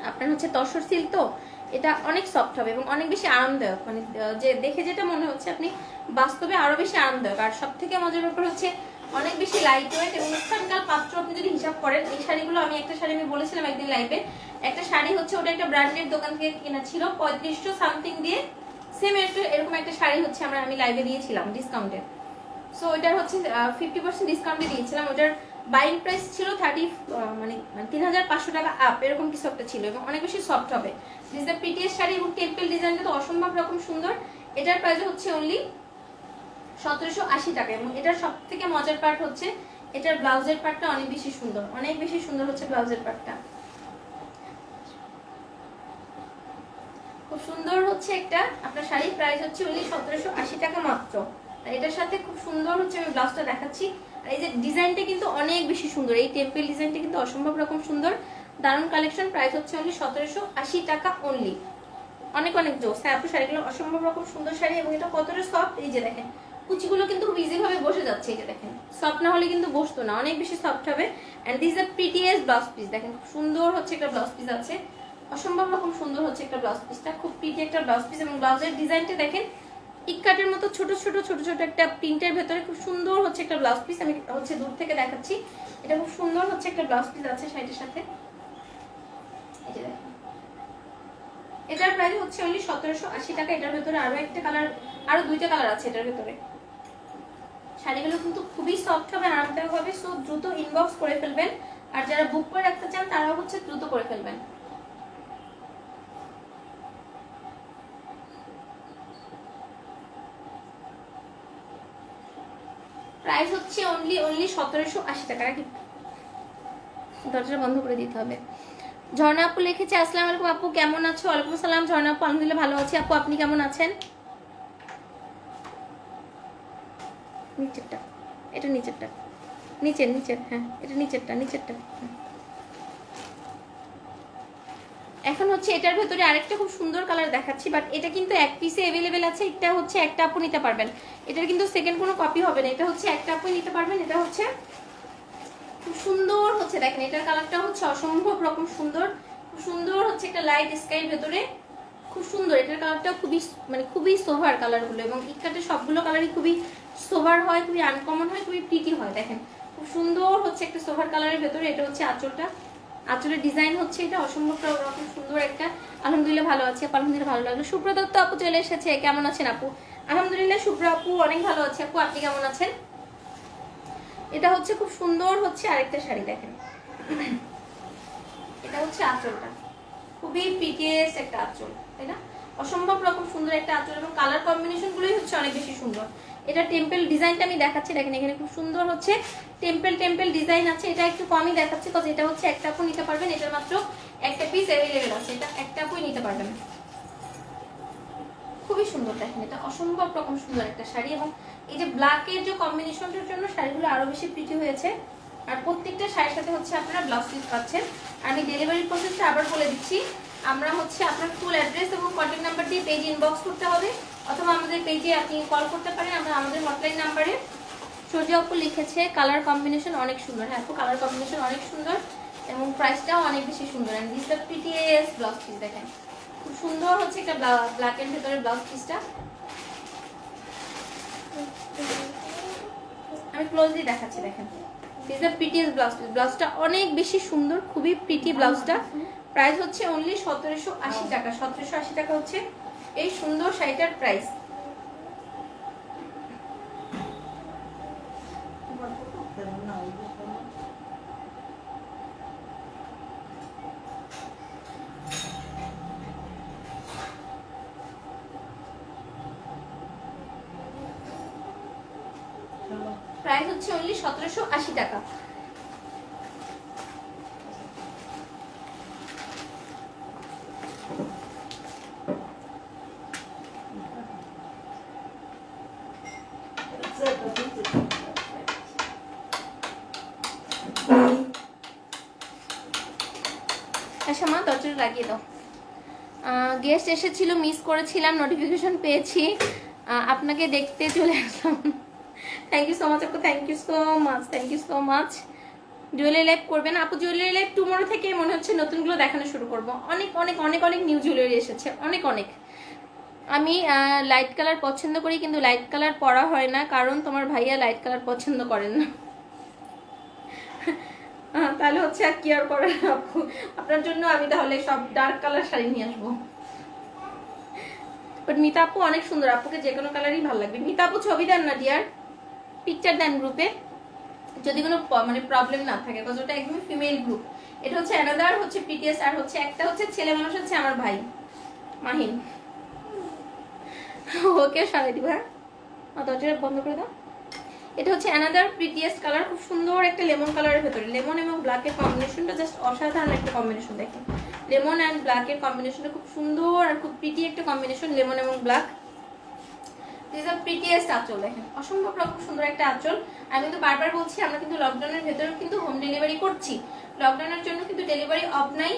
আপনার হচ্ছে তসর সিল্ক তো এটা অনেক সফট হবে এবং অনেক বেশি আরামদায়ক, মানে যে দেখে যেটা মনে হচ্ছে আপনি বাস্তবে আরো বেশি আরামদায়ক। আর সব থেকে মজার ব্যাপার হচ্ছে অনেক বেশি লাইট ওয়েট, এবং স্থানকাল পাত্র আপনি যদি হিসাব করেন, এই শাড়িগুলো আমি একটা শাড়ি আমি বলেছিলাম একদিন লাইভে, একটা শাড়ি হচ্ছে ওটা একটা ব্র্যান্ডেড দোকান থেকে কেনা ছিল 3500 সামথিং দিয়ে, সেম এরকম একটা শাড়ি হচ্ছে আমি লাইভে দিয়েছিলাম ডিসকাউন্টে। সো ওইটার হচ্ছে 50% ডিসকাউন্টে দিয়েছিলাম, ওটার বাইং প্রাইস ছিল 3500 টাকা আপ, এরকম কিছু একটা ছিল, এবং অনেক বেশি সফট হবে। দিস দ্য প্রিটিয়েস্ট শাড়ি, এবং টেম্পল ডিজাইনটা তো অসম্ভব রকম সুন্দর। এটার প্রাইস হচ্ছে অনলি 1780 টাকা। এবং এটার সব থেকে মজার পার্ট হচ্ছে এটার ব্লাউজের পার্টটা অনেক বেশি সুন্দর, অনেক বেশি সুন্দর হচ্ছে ব্লাউজের পার্টটা, খুব সুন্দর হচ্ছে একটা আপনার শাড়ি। প্রাইস হচ্ছে অনলি 1780 টাকা মাত্র। আর এটার সাথে খুব সুন্দর হচ্ছে আমি ব্লাউজটা দেখাচ্ছি, আর এই যে ডিজাইনটা কিন্তু অনেক বেশি সুন্দর, এই টেম্পল ডিজাইনটা কিন্তু অসম্ভব রকম সুন্দর, দারুণ কালেকশন। প্রাইস হচ্ছে অনলি 1780 টাকা অনলি, অনেক অনেক জোস। হ্যাঁ আপু শাড়িগুলো অসম্ভব রকম সুন্দর শাড়ি, এবং এটা কতটা সফট, এই যে দেখেন কুচিগুলো কিন্তু খুব ইজি ভাবে বসে যাচ্ছে, এই যে দেখেন সফট না হলে কিন্তু বসতো না, অনেক বেশি সফট হবে। And this a prettiest blouse piece, দেখেন খুব সুন্দর হচ্ছে একটা ব্লাউজ পিস আছে, অসম্ভব রকম সুন্দর হচ্ছে একটা ব্লাউজ পিসটা, খুব প্রিটি একটা ব্লাউজ পিস। এবং ব্লাউজের ডিজাইনটা দেখেন ইকাটের মতো ছোট ছোট ছোট ছোট একটা প্রিন্টের ভেতরে খুব সুন্দর হচ্ছে একটা ব্লাউজ পিস। আমি হচ্ছে দূর থেকে দেখাচ্ছি, এটা খুব সুন্দর হচ্ছে একটা ব্লাউজ পিস আছে শাড়িটার সাথে, এই যে দেখেন এটার প্রাইস হচ্ছে অনলি 1780 টাকা। এটার ভেতরে আরো একটা কালার, আরো দুইটা কালার আছে এটার ভেতরে। শাড়িগুলো কিন্তু খুবই সফট হবে, আরামদায়ক হবে। সো দ্রুত ইনবক্স করে ফেলবেন, আর যারা বুক করে রাখতে চান তারাও হচ্ছে দ্রুত করে ফেলবেন। প্রাইস হচ্ছে অনলি 1780 টাকা। নাকি দরজা বন্ধ করে দিতে হবে। ঝর্ণা আপু লিখেছে আসসালামু আলাইকুম আপু কেমন আছো? ওয়ালাইকুম আসসালাম ঝর্ণা আপু, আলহামদুলিল্লাহ ভালো আছি আপু, আপনি কেমন আছেন? নিচেরটা, এটা নিচেরটা, নিচের, হ্যাঁ এটা নিচেরটা। এখন হচ্ছে এটার ভেতরে আরেকটা খুব সুন্দর কালার দেখাচ্ছি, বাট এটা কিন্তু এক পিসে অ্যাভেলেবেল আছে, এটা হচ্ছে একটা আপু নিতে পারবেন, এটার কিন্তু সেকেন্ড কোনো কপি হবে না, এটা হচ্ছে একটা আপু নিতে পারবেন। এটা হচ্ছে খুব সুন্দর হচ্ছে, দেখেন এটার কালারটা হচ্ছে অসম্ভব রকম সুন্দর, খুব সুন্দর হচ্ছে একটা লাইট স্কাইয়ের ভেতরে, খুব সুন্দর। এটার কালারটা খুবই সোভার কালারগুলো, এবং ইটকাটের সবগুলো কালারই খুবই সোভার হয়, খুবই আনকমন হয়, খুবই প্রিটি হয়। দেখেন খুব সুন্দর হচ্ছে একটা সোভার কালারের ভেতরে। এটা হচ্ছে আঁচলটা, আঁচলের ডিজাইন হচ্ছে এটা অসম্ভব রকম সুন্দর একটা। আলহামদুলিল্লাহ ভালো আছি আপু, আলহামদুলিল্লাহ ভালো লাগলো। শুভ্র দত্ত আপু চলে এসেছে, কেমন আছেন আপু? আলহামদুলিল্লাহ শুভ্র আপু অনেক ভালো আছে আপু, আপনি কেমন আছেন? এটা হচ্ছে খুব সুন্দর হচ্ছে আরেকটা শাড়ি দেখেন, এটা হচ্ছে আঁচলটা, খুবই প্রিটিয়েস্ট একটা আঁচল, তাই না? অসম্ভব রকম সুন্দর একটা আঁচল এবং কালার কম্বিনেশন গুলোই হচ্ছে অনেক বেশি সুন্দর। এটা টেম্পল ডিজাইনটা আমি দেখাচ্ছি, দেখেন এখানে খুব সুন্দর হচ্ছে টেম্পল ডিজাইন আছে। এটা একটু কমই দেখাচ্ছে বিকজ এটা হচ্ছে একটা আপু নিতে পারবেন, এটার মাত্র একটা পিস অ্যাভেলেবেল আছে, এটা একটা আপুই নিতে পারবেন। খুবই সুন্দর দেখেন, এটা অসম্ভব রকম সুন্দর একটা শাড়ি এবং এই যে ব্ল্যাকের যে কম্বিনেশনটার জন্য শাড়িগুলো আরো বেশি প্রিটি হয়েছে। আর প্রত্যেকটা শাড়ির সাথে হচ্ছে আপনারা ব্লাউজ পিস পাচ্ছেন। আমি ডেলিভারি প্রসেসটা আবার বলে দিচ্ছি, আমরা হচ্ছে আপনার ফুল অ্যাড্রেস এবং কন্ট্যাক্ট নাম্বার দিয়ে পেজে ইনবক্স করতে হবে, অথবা আমাদের পেজে আপনি কল করতে পারেন। আমরা আমাদের হটলাইন নাম্বারে সোজা আপু লিখেছে কালার কম্বিনেশন অনেক সুন্দর। হ্যাঁ আপু কালার কম্বিনেশন অনেক সুন্দর এবং প্রাইসটাও অনেক বেশি সুন্দর। And this the prettiest blouse piece, দেখেন খুব সুন্দর হচ্ছে একটা ব্ল্যাক এর ভিতরে ব্লাউজ পিসটা। আমি ক্লোজলি দেখাচ্ছি, দেখেন this the prettiest blouse piece. ব্লাউজটা অনেক বেশি সুন্দর, খুবই প্রিটি ব্লাউজটা। প্রাইস হচ্ছে অনলি 1780 টাকা। 1780 টাকা হচ্ছে এই সুন্দর শাড়িটার প্রাইস। প্রাইস হচ্ছে অনলি 1780 টাকা। আচ্ছা মা দরজাটা লাগিয়ে দাও। গেস্ট এসেছিল, মিস করেছিলাম, নোটিফিকেশন পেয়েছি, আপনাকে দেখতে চলে আসলাম। থ্যাংক ইউ সো মাচ আপু, thank you so much, thank you so much. Jewellery live করবেন আপু? জুয়েলারি লাইভ টুমোরো থেকে মনে হচ্ছে নতুনগুলো দেখানো শুরু করব। অনেক অনেক অনেক অনেক নিউ জুয়েলারি এসেছে, অনেক অনেক। আমি লাইট কালার পছন্দ করি কিন্তু লাইট কালার পরা হয় না, কারণ তোমার ভাইয়া লাইট কালার পছন্দ করেন না। তাহলে হচ্ছে আর কি আর করার আপু, আপনার জন্য আমি তাহলে সব ডার্ক কালার শাড়ি নিয়ে আসবো। বাট মিতা আপু অনেক সুন্দর, আপুকে যে কোনো কালারই ভালো লাগবে। মিতা আপু ছবি দেন না ডিয়ার, পিকচার দেন গ্রুপে যদি কোনো মানে প্রবলেম না থাকে, বিকজ ওটা একদমই ফিমেল গ্রুপ। এটা হচ্ছে অ্যানাদার হচ্ছে পিটিএস, আর হচ্ছে একটা হচ্ছে ছেলে মানুষ, হচ্ছে আমার ভাই মাহিন। ওকে সরাই দিব। হ্যাঁ দরজাটা বন্ধ করে দাও। এটা হচ্ছে অ্যানাদার প্রিটিয়েস্ট কালার, খুব সুন্দর একটা লেমন কালারের ভেতরে। লেমন এবং ব্ল্যাকের কম্বিনেশনটা জাস্ট অসাধারণ একটা কম্বিনেশন। দেখেন লেমন অ্যান্ড ব্ল্যাকের কম্বিনেশনটা খুব সুন্দর আর খুব প্রিটি একটা কম্বিনেশন, লেমন এবং ব্ল্যাক। দিস আর প্রিটিয়েস্ট আঁচল, দেখেন অসম্ভব রকম সুন্দর একটা আঁচল। আমি কিন্তু বারবার বলছি আমরা কিন্তু লকডাউনের ভেতরেও কিন্তু হোম ডেলিভারি করছি। লকডাউনের জন্য কিন্তু ডেলিভারি অফ নাই,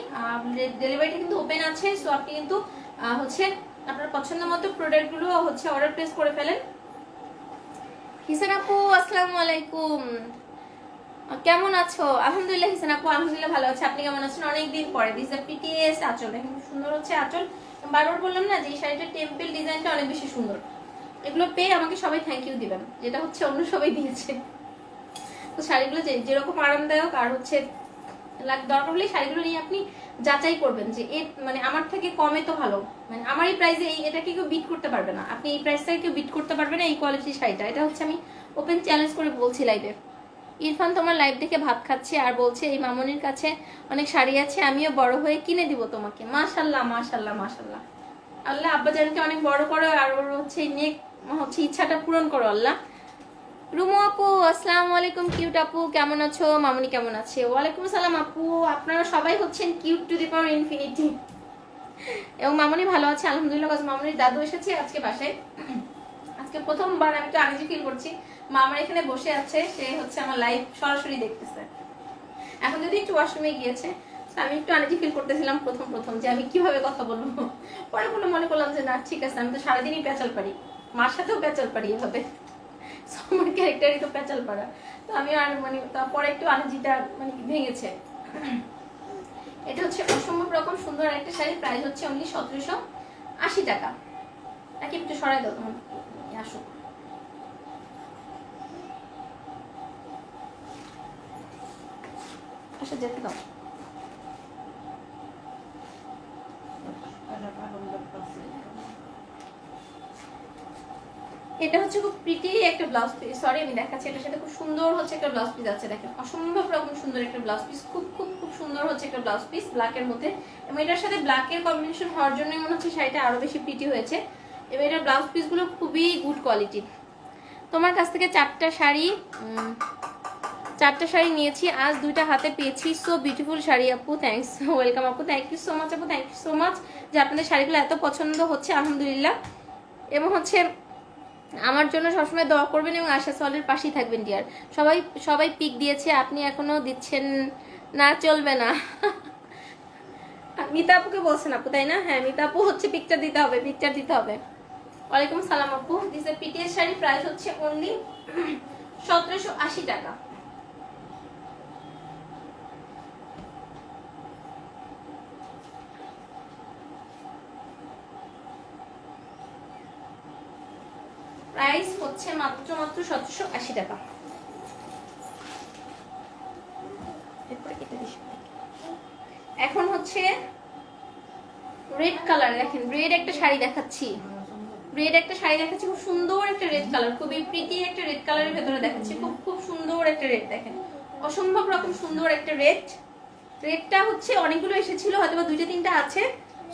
ডেলিভারিটা কিন্তু ওপেন আছে। সো আপনি কিন্তু হচ্ছে আপনার পছন্দ মতো প্রোডাক্টগুলো হচ্ছে অর্ডার প্লেস করে ফেলেন। হিসান আপু আসসালামু আলাইকুম, কেমন আছো? আলহামদুলিল্লাহ হিসান আপু, আলহামদুলিল্লাহ ভালো আছে। আপনি কেমন আছেন? অনেকদিন পরে। দিস দ্য প্রিটিয়েস্ট আঁচল, দেখেন সুন্দর হচ্ছে আঁচল। বারবার বললাম না যে এই শাড়িটার টেম্পল ডিজাইনটা অনেক বেশি সুন্দর। এগুলো পেয়ে আমাকে সবাই থ্যাংক ইউ দিবেন, যেটা হচ্ছে অন্য সবাই দিয়েছে। তো শাড়িগুলো যেরকম আরামদায়ক আর হচ্ছে দরকার হলে শাড়িগুলো নিয়ে আপনি যাচাই করবেন যে মানে আমার থেকে কমে তো ভালো, মানে আমার এই প্রাইসে এটাকে কেউ বিট করতে পারবে না, আপনি এই প্রাইসটাকে কেউ বিট করতে পারবে না এই কোয়ালিটির শাড়িটা। এটা হচ্ছে আমি ওপেন চ্যালেঞ্জ করে বলছি লাইভে। ইরফান তোমার লাইভ দেখে ভাত খাচ্ছে আর বলছে এই মামনির কাছে অনেক শাড়ি আছে, আমিও বড় হয়ে কিনে দিব তোমাকে। মাশাল্লাহ মাশাল্লাহ মাশাল্লাহ, আল্লাহ আব্বাজানকে অনেক বড় করো আর ওর হচ্ছে হচ্ছে ইচ্ছাটা পূরণ করো আল্লাহ। রুমু আপু আসসালামু আলাইকুম, কিউট আপু কেমন আছো? মামনি কেমন আছে? ওয়ালাইকুম আসসালাম আপু, আপনারা সবাই হচ্ছেন cute to the power infinity. এবং মামনি ভালো আছে আলহামদুলিল্লাহ, কাজ মামনির দাদু এসেছে আজকে বাসায়। আজকে প্রথমবার আমি তো আনইজি ফিল করছি, মা আমার এখানে বসে আছে, সে হচ্ছে আমার লাইভ সরাসরি দেখতেছে। এখন যদি একটু ওয়াশরুমে গিয়েছে, আমি একটু আনইজি ফিল করতেছিলাম প্রথম প্রথম যে আমি কিভাবে কথা বলবো। পরে মনে করলাম যে না ঠিক আছে, আমি তো সারাদিনই পেঁচাল পারি, মার সাথেও পেঁচাল পারি এভাবে, আমার ক্যারেক্টারই তো পেঁচাল পাড়া। তো আমি আর মানে তারপরে একটু আনইজিটা মানে ভেঙেছে। এটা হচ্ছে অসম্ভব রকম সুন্দর একটা শাড়ি, প্রাইস হচ্ছে অনলি 1780 টাকা। নাকি একটু সরাই দাও তোমার আসো। আচ্ছা যেতে দাও। এটা হচ্ছে খুব প্রিটি একটা ব্লাউজ পিস, সরি আমি দেখাচ্ছি, এটার সাথে খুব সুন্দর হচ্ছে একটা ব্লাউজ পিস আছে, দেখেন অসম্ভব রকম সুন্দর একটা ব্লাউজ পিস, খুব খুব খুব সুন্দর হচ্ছে একটা ব্লাউজ পিস ব্ল্যাকের মধ্যে, এবং এটার সাথে ব্ল্যাকের কম্বিনেশন হওয়ার জন্যই মনে হচ্ছে শাড়িটা আরো বেশি প্রিটি হয়েছে, এবং এটার ব্লাউজ পিসগুলো খুবই গুড কোয়ালিটির। তোমার কাছ থেকে চারটা শাড়ি নিয়েছি, আজ 2টা হাতে পেয়েছি, সো বিউটিফুল শাড়ি আপু, থ্যাঙ্কস, ওয়েলকাম আপু, থ্যাংক ইউ সো মাচ আপু, থ্যাংক ইউ সো মাচ যে আপনাদের শাড়িগুলো এত পছন্দ হচ্ছে, আলহামদুলিল্লাহ। এবং হচ্ছে আমার জন্য সবসময় দোয়া করবেন এবং আশা সলের পাশেই থাকবেন ডিয়ার। সবাই পিক দিয়েছে, আপনি এখনো দিচ্ছেন না, চলবে না। মিতা আপুকে বলছেন আপু, তাই না? হ্যাঁ মিতা আপু হচ্ছে পিকচার দিতে হবে, পিকচার দিতে হবে। ওয়ালাইকুম সালাম আপু, this A PTS sari, price হচ্ছে অনলি 1780 টাকা। প্রাইস হচ্ছে মাত্র 1780 টাকা। এখন হচ্ছে রেড কালার, দেখেন রেড একটা শাড়ি দেখাচ্ছি, খুব সুন্দর একটা রেড কালার, খুবই প্রিটি একটা রেড কালারের ভেতরে দেখাচ্ছি, খুব খুব সুন্দর একটা রেড, দেখেন অসম্ভব রকম সুন্দর একটা রেডটা হচ্ছে অনেকগুলো এসেছিল, হয়তো বা 2-3টা আছে,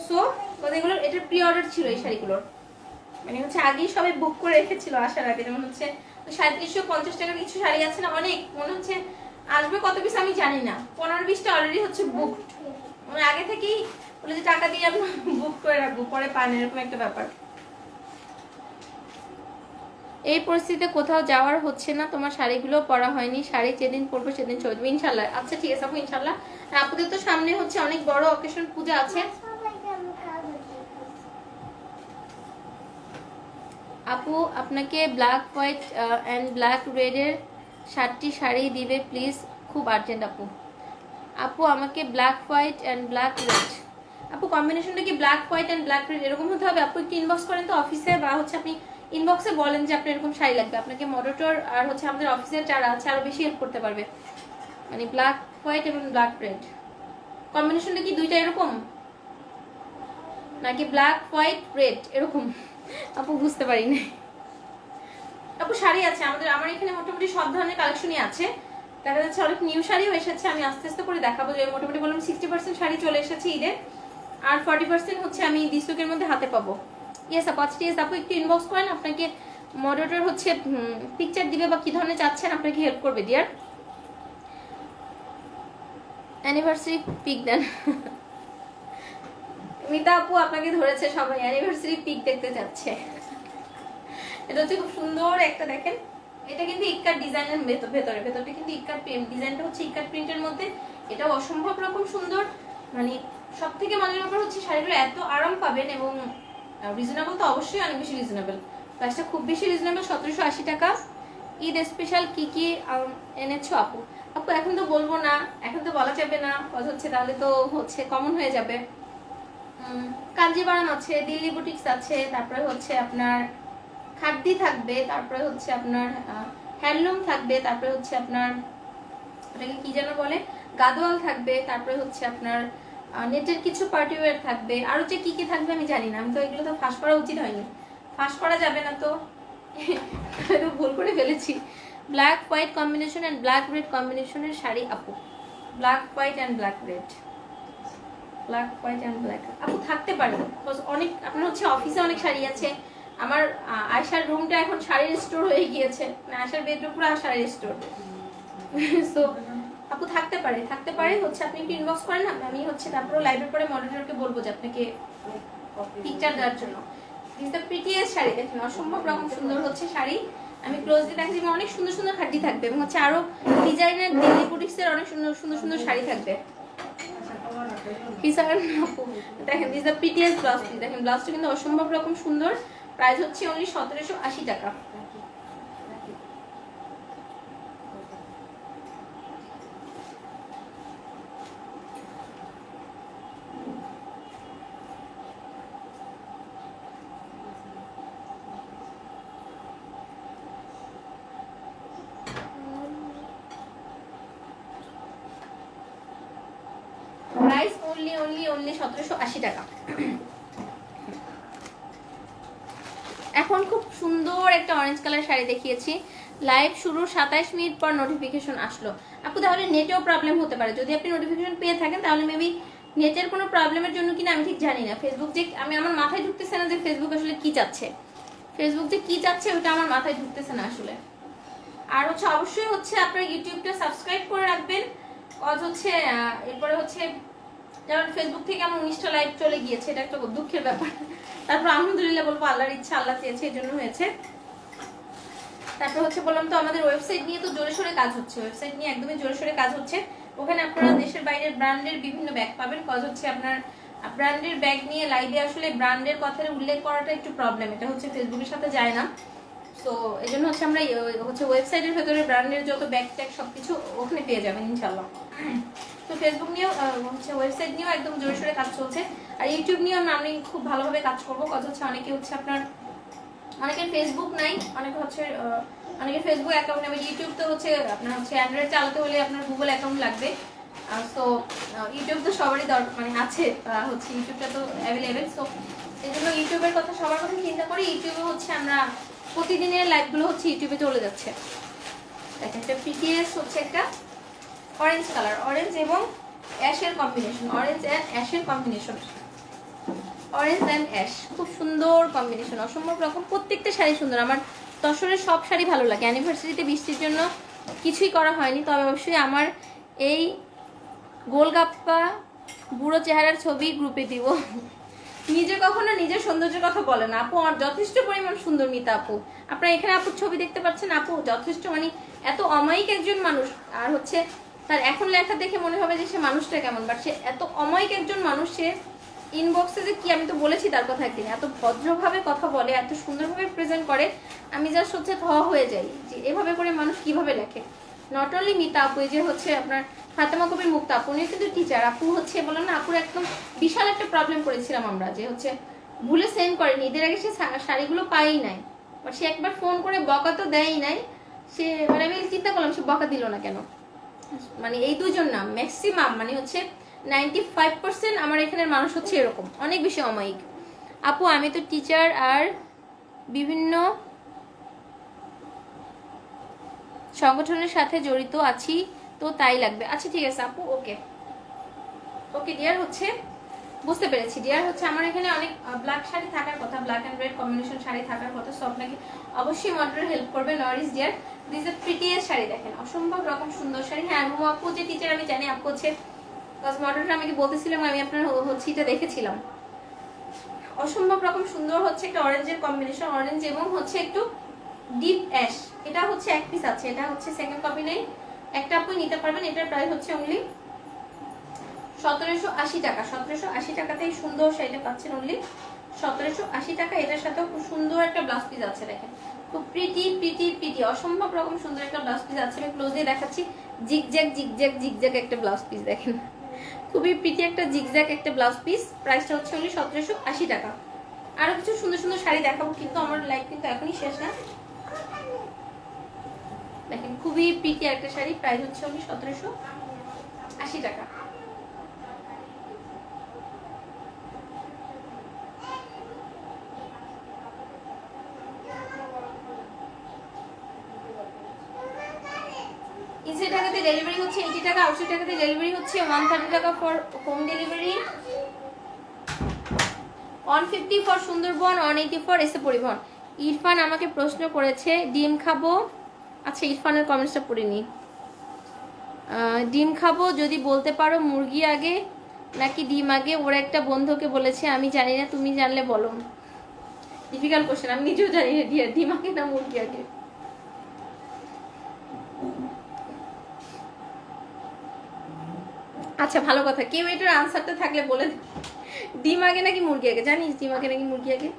সো এগুলো এটার প্রি অর্ডার ছিল এই শাড়িগুলোর, মানে হচ্ছে আগেই সবাই বুক করে রেখেছিল আসার আগে, যেমন হচ্ছে 3750 টাকার কিছু শাড়ি আছে না, অনেক মনে হচ্ছে আসবে কত পিস আমি জানি না, 15-20টা অলরেডি হচ্ছে বুকড, মানে আগে থেকেই বলে যে টাকা দিয়ে আমরা বুক করে রাখবো, পরে পান, এরকম একটা ব্যাপার। এই পরিস্থিতিতে কোথাও যাওয়ার হচ্ছে না, তোমার শাড়িগুলো পরা হয়নি, শাড়ি যেদিন পরবো সেদিন চলবে ইনশাল্লাহ। আচ্ছা ঠিক আছে আপু, ইনশাল্লাহ। আপুদের তো সামনে হচ্ছে অনেক বড় অকেশন, পূজা আছে। আপু আপনাকে ব্ল্যাক হোয়াইট অ্যান্ড ব্ল্যাক রেডের 7টি শাড়ি দিবে প্লিজ, খুব আর্জেন্ট আপু আমাকে black white and black red, আপু কম্বিনেশনটা কি black white and black red এরকম হতে হবে? আপু একটু ইনবক্স করেন তো অফিসে, বা হচ্ছে আপনি ইনবক্সে বলেন যে আপনার এরকম শাড়ি লাগবে, আপনাকে মডারেটর আর হচ্ছে আমাদের অফিসের যারা আছে আরো বেশি হেল্প করতে পারবে। মানে ব্ল্যাক হোয়াইট এবং ব্ল্যাক রেড কম্বিনেশনটা কি দুইটা এরকম, নাকি ব্ল্যাক হোয়াইট রেড এরকম? আপু বুঝতে পারি না। আপু শাড়ি আছে আমার এখানে মোটামুটি সব ধরনের কালেকশনই আছে, দেখা যাচ্ছে অনেক নিউ শাড়িও এসেছে, আমি আস্তে আস্তে করে দেখাবো, যে মোটামুটি বললাম 60% শাড়ি চলে এসেছে ঈদে, আর 40% হচ্ছে আমি দিস উইকের মধ্যে হাতে পাবো। ইয়েস আপু, আচ্ছা ঠিক আছে আপু একটু ইনবক্স করেন, আপনাকে মডারেটর হচ্ছে পিকচার দিবে বা কি ধরনের চাচ্ছেন আপনাকে হেল্প করবে ডিয়ার। অ্যানিভার্সারি পিক দেন। মিতা আপু আপনাকে ধরেছে, সবাই অ্যানিভার্সারি পিক দেখতে যাচ্ছে। এটা হচ্ছে খুব সুন্দর একটা, দেখেন এটা কিন্তু ইক্কার ডিজাইনের ভেতরটা কিন্তু ইক্কার ডিজাইনটা হচ্ছে ইক্কার প্রিন্টের মধ্যে, এটাও অসম্ভব রকম সুন্দর। মানে সব থেকে মজার ব্যাপার হচ্ছে শাড়িগুলো এত আরাম পাবেন, এবং রিজনেবল তো অবশ্যই অনেক বেশি রিজনেবল, প্রাইসটা খুব বেশি রিজনেবল, 1780 টাকা। ঈদ স্পেশাল কি কি এনেছো আপু? আপু এখন তো বলবো না, এখন তো বলা যাবে না, কথা হচ্ছে তাহলে তো হচ্ছে কমন হয়ে যাবে। কাঞ্জিবারাম আছে, দিল্লি বুটিক্স আছে, তারপরে হচ্ছে আপনার খাদ্দি থাকবে, তারপরে হচ্ছে আপনার হ্যান্ডলুম থাকবে, তারপরে হচ্ছে আপনার ওটাকে কি যেন বলে গাদোয়াল থাকবে, তারপরে হচ্ছে আপনার নেটের কিছু পার্টিওয়্যার থাকবে, আরো যে কি কি থাকবে আমি জানি না, আমি তো এগুলো তো ফাঁস করা উচিত হয়নি, ফাঁস করা যাবে না তো, ভুল করে ফেলেছি। Black white combination and black red কম্বিনেশনের শাড়ি আপু, black white and black red, black white and black আপু থাকতে পারে, অনেক আপনার হচ্ছে অফিসে অনেক শাড়ি আছে, আমার আয়শার রুমটা এখন শাড়ির স্টোর হয়ে গিয়েছে, আয়শার বেডরুম পুরো শাড়ির স্টোর, সো আপু থাকতে পারে হচ্ছে আপনি একটু ইনবক্স করেন না, আমি হচ্ছে তারপরে লাইভের পরে মডারেটরকে বলবো যে আপনাকে পিকচার দেওয়ার জন্য। দিস দ্য প্রিটিয়েস্ট শাড়ি, দেখেন অসম্ভব রকম সুন্দর হচ্ছে শাড়ি, আমি ক্লোজলি দেখাচ্ছি, অনেক সুন্দর সুন্দর খাদ্য থাকবে, এবং হচ্ছে আরো ডিজাইনের দিল্লি বুটিক্সের অনেক সুন্দর সুন্দর সুন্দর শাড়ি থাকবে। দেখেন দিস দ্য প্রিটিয়েস্ট ব্লাউজ, দেখেন ব্লাউজটা কিন্তু অসম্ভব রকম সুন্দর, প্রাইস হচ্ছে অনলি 1780 টাকা। প্রাইস অনলি 1780 টাকা। এখন খুব সুন্দর একটা অরেঞ্জ কালার শাড়ি দেখিয়েছি, লাইভ শুরুর 27 মিনিট পর নোটিফিকেশন আসলো। আপু তাহলে নেটেও প্রবলেম হতে পারে, যদি আপনি নোটিফিকেশন পেয়ে থাকেন তাহলে মেবি নেটের কোনো প্রবলেমের জন্য কিনা আমি ঠিক জানি না। ফেসবুক যে আমি আমার মাথায় ঢুকতেছে না যে ফেসবুক আসলে কি চাচ্ছে, ফেসবুক যে কি চাচ্ছে ওটা আমার মাথায় ঢুকতেছে না আসলে। আর হচ্ছে অবশ্যই হচ্ছে আপনার ইউটিউবটা সাবস্ক্রাইব করে রাখবেন, কজ হচ্ছে এরপরে হচ্ছে যেমন ফেসবুক থেকে আমার 19টা লাইভ চলে গিয়েছে, এটা একটা দুঃখের ব্যাপার। তারপর আলহামদুলিল্লাহ বলবো আল্লাহর ইচ্ছা, আল্লাহ চেয়েছে এই জন্য হয়েছে। তারপর হচ্ছে বললাম তো আমাদের ওয়েবসাইট নিয়ে তো জোরে সোরে কাজ হচ্ছে, ওয়েবসাইট নিয়ে একদমই জোরে সোরে কাজ হচ্ছে। ওখানে আপনারা দেশের বাইরের ব্র্যান্ডের বিভিন্ন ব্যাগ পাবেন, কজ হচ্ছে আপনার ব্র্যান্ডের ব্যাগ নিয়ে লাইভে আসলে ব্র্যান্ডের কথাটা উল্লেখ করাটা একটু প্রবলেম, এটা হচ্ছে ফেসবুকের সাথে যায় না। তো এই জন্য হচ্ছে আমরা হচ্ছে ওয়েবসাইটের ভেতরে ব্র্যান্ডের যত ব্যাগ ট্যাগ সবকিছু ওখানে পেয়ে যাবেন ইনশাল্লাহ। তো ফেসবুক নিয়েও হচ্ছে ওয়েবসাইট নিয়েও একদম জোরে সোরে কাজ চলছে। আর ইউটিউব নিয়েও আমি খুব ভালোভাবে কাজ করবো, কজ হচ্ছে অনেকে হচ্ছে আপনার অনেকের ফেসবুক নাই, অনেকে হচ্ছে অনেকের ফেসবুক অ্যাকাউন্ট নেই, ইউটিউব তো হচ্ছে আপনার হচ্ছে অ্যান্ড্রয়েড চালাতে হলে আপনার গুগল অ্যাকাউন্ট লাগবে। সো ইউটিউব তো সবারই দরকার মানে আছে, হচ্ছে ইউটিউবটা তো অ্যাভেলেবেল। সো এই জন্য ইউটিউবের কথা সবার কথা চিন্তা করি ইউটিউবে হচ্ছে আমরা প্রতিদিনের লাইভগুলো হচ্ছে ইউটিউবে চলে যাচ্ছে। দেখেন এটা পিটিএস হচ্ছে একটা অরেঞ্জ কালার, অরেঞ্জ এবং অ্যাশের কম্বিনেশন, অরেঞ্জ অ্যান্ড অ্যাশের কম্বিনেশন, অরেঞ্জ অ্যান্ড অ্যাশ খুব সুন্দর কম্বিনেশন, অসম্ভব রকম। প্রত্যেকটা শাড়ি সুন্দর, আমার তসরের সব শাড়ি ভালো লাগে। অ্যানিভার্সারিতে বৃষ্টির জন্য কিছুই করা হয়নি, তবে অবশ্যই আমার এই গোলগাপ্পা বুড়ো চেহারার ছবি গ্রুপে দিব। নিজে কখনো নিজের সৌন্দর্যের কথা বলে না আপু, আর যথেষ্ট পরিমাণ সুন্দর মিতা আপু। আপনারা এখানে আপুর ছবি দেখতে পাচ্ছেন, আপু যথেষ্ট মানে এত অমায়িক একজন মানুষ। আর হচ্ছে তার এখন লেখা দেখে মনে হবে যে সে মানুষটা কেমন, বাট সে এত অমায়িক একজন মানুষ। সে ইনবক্সে যে কি আমি তো বলেছি তার কথা একদিন, এত ভদ্রভাবে কথা বলে, এত সুন্দরভাবে প্রেজেন্ট করে, আমি জাস্ট হচ্ছে হয়ে যাই যে এভাবে করে মানুষ কিভাবে লেখে। নট অনলি মিতা আপু, যে হচ্ছে আপনার ফাতেমা কবির মুক্তা আপু, উনি কিন্তু টিচার। আপু হচ্ছে বলেন না, আপুর একদম বিশাল একটা প্রবলেম করেছিলাম আমরা, যে হচ্ছে ভুলে সেন্ড করেনি, ঈদের আগে সে শাড়িগুলো পাই নাই, বাট সে একবার ফোন করে বকা তো দেয়ই নাই। সে মানে আমি চিন্তা করলাম সে বকা দিল না কেন। মানে এই দুজন না, ম্যাক্সিমাম মানে হচ্ছে 95% আমার এখানের মানুষ হচ্ছে এরকম, অনেক বেশি অমায়িক। আপু আমি তো টিচার আর বিভিন্ন সংগঠনের সাথে জড়িত আছি, তো তাই লাগবে। আচ্ছা ঠিক আছে আপু, ওকে ওকে ডিয়ার, হচ্ছে বুঝতে পেরেছি ডিয়ার। হচ্ছে আমার এখানে অনেক ব্ল্যাক শাড়ি থাকার কথা, black and red combination sari থাকার কথা। সো আপনাকে অবশ্যই মডেলের হেল্প করবে Noris dear. This a prettiest sari, দেখেন অসম্ভব রকম সুন্দর শাড়ি। হ্যাঁ আপু যে টিচার আমি জানি, আপু হচ্ছে মডেলটা আমাকে বলতেছিলাম, আমি আপনার হচ্ছে এটা দেখেছিলাম। অসম্ভব রকম সুন্দর হচ্ছে একটা অরেঞ্জের কম্বিনেশন, অরেঞ্জ এবং হচ্ছে একটু ডিপ অ্যাশ। এটা হচ্ছে এক পিস আছে, এটা হচ্ছে সেকেন্ড কপি নেই, একটা আপনি নিতে পারবেন। এটার প্রাইস হচ্ছে অনলি 1780 টাকা। 1780 টাকাতেই সুন্দর শাড়িটা পাচ্ছেন অনলি 1780 টাকা। এটার সাথেও খুব সুন্দর একটা ব্লাউজ পিস আছে, দেখেন খুব প্রিটি প্রিটি প্রিটি, অসম্ভব রকম সুন্দর একটা ব্লাউজ পিস আছে। আমি ক্লোজ দিয়ে দেখাচ্ছি, জিগজ্যাগ জিগজ্যাগ জিগজ্যাগ একটা ব্লাউজ পিস, দেখেন খুবই প্রিটি একটা জিগজ্যাগ একটা ব্লাউজ পিস। প্রাইসটা হচ্ছে অনলি 1780 টাকা। আরো কিছু সুন্দর সুন্দর শাড়ি দেখাবো, কিন্তু আমার লাইফ কিন্তু এখনই শেষ না। দেখেন খুবই প্রিটি একটা শাড়ি, প্রাইস হচ্ছে অনলি 1780 টাকা। ইনসাইড টাকাতে ডেলিভারি হচ্ছে 80 টাকা, আউটসাইড টাকাতে ডেলিভারি হচ্ছে 130 টাকা for home delivery, 150 for Sundarban, 180 for এসে পরিবহন। ইরফান আমাকে প্রশ্ন করেছে ডিম খাবো, আচ্ছা ইরফানের কমেন্টসটা পড়ে নি। ডিম খাবো যদি বলতে পারো মুরগি আগে নাকি ডিম আগে, ওর একটা বন্ধুকে বলেছে, আমি জানি না, তুমি জানলে বলো। ডিফিকাল্ট কোশ্চেন, আমি নিজেও জানি না ডিম আগে না মুরগি আগে। আচ্ছা ভালো কথা, কেউ এটার আনসারটা থাকলে বলে ডিম আগে নাকি মুরগি আগে। জানিস ডিম আগে নাকি মুরগি আগে?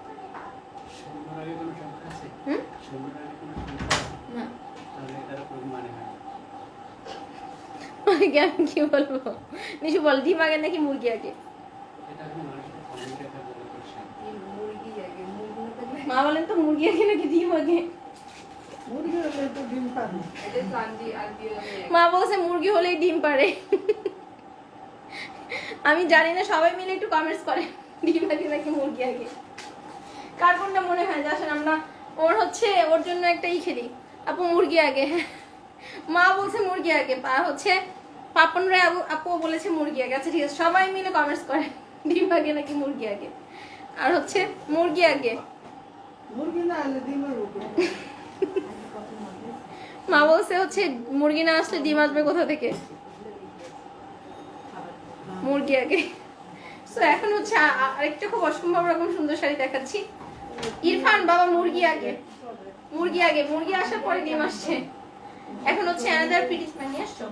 আমি কি বলবো, নিশু বল ডিম আগে নাকি মুরগি আগে? মা বলেন তো মুরগি আগে নাকি ডিম আগে? মা বলছে মুরগি হলেই ডিম পারে। আমি জানি না, সবাই মিলে একটু কমেন্টস করে ডিম আগে নাকি মুরগি আগে। কার কোনটা মনে হয় যে আসলে আমরা ওর হচ্ছে ওর জন্য একটা খেলি। আপু মুরগি আগে, মা বলছে মুরগি আগে, হচ্ছে পাপন রায় আপু বলেছে মুরগি আগে। আচ্ছা ঠিক আছে, সবাই মিলে কমেন্টস করে ডিম আগে নাকি মুরগি আগে। আর হচ্ছে মুরগি আগে, মা বলছে হচ্ছে মুরগি না আসলে ডিম আসবে কোথা থেকে, মুরগি আগে। তো এখন হচ্ছে আরেকটা খুব অসম্ভব রকম সুন্দর শাড়ি দেখাচ্ছি। ইরফান বাবা মুরগি আগে, মুরগি আগে, মুরগি আসার পরে ডিম আসছে। এখন হচ্ছে আনাদার প্রিটিস নিয়ে আসছো,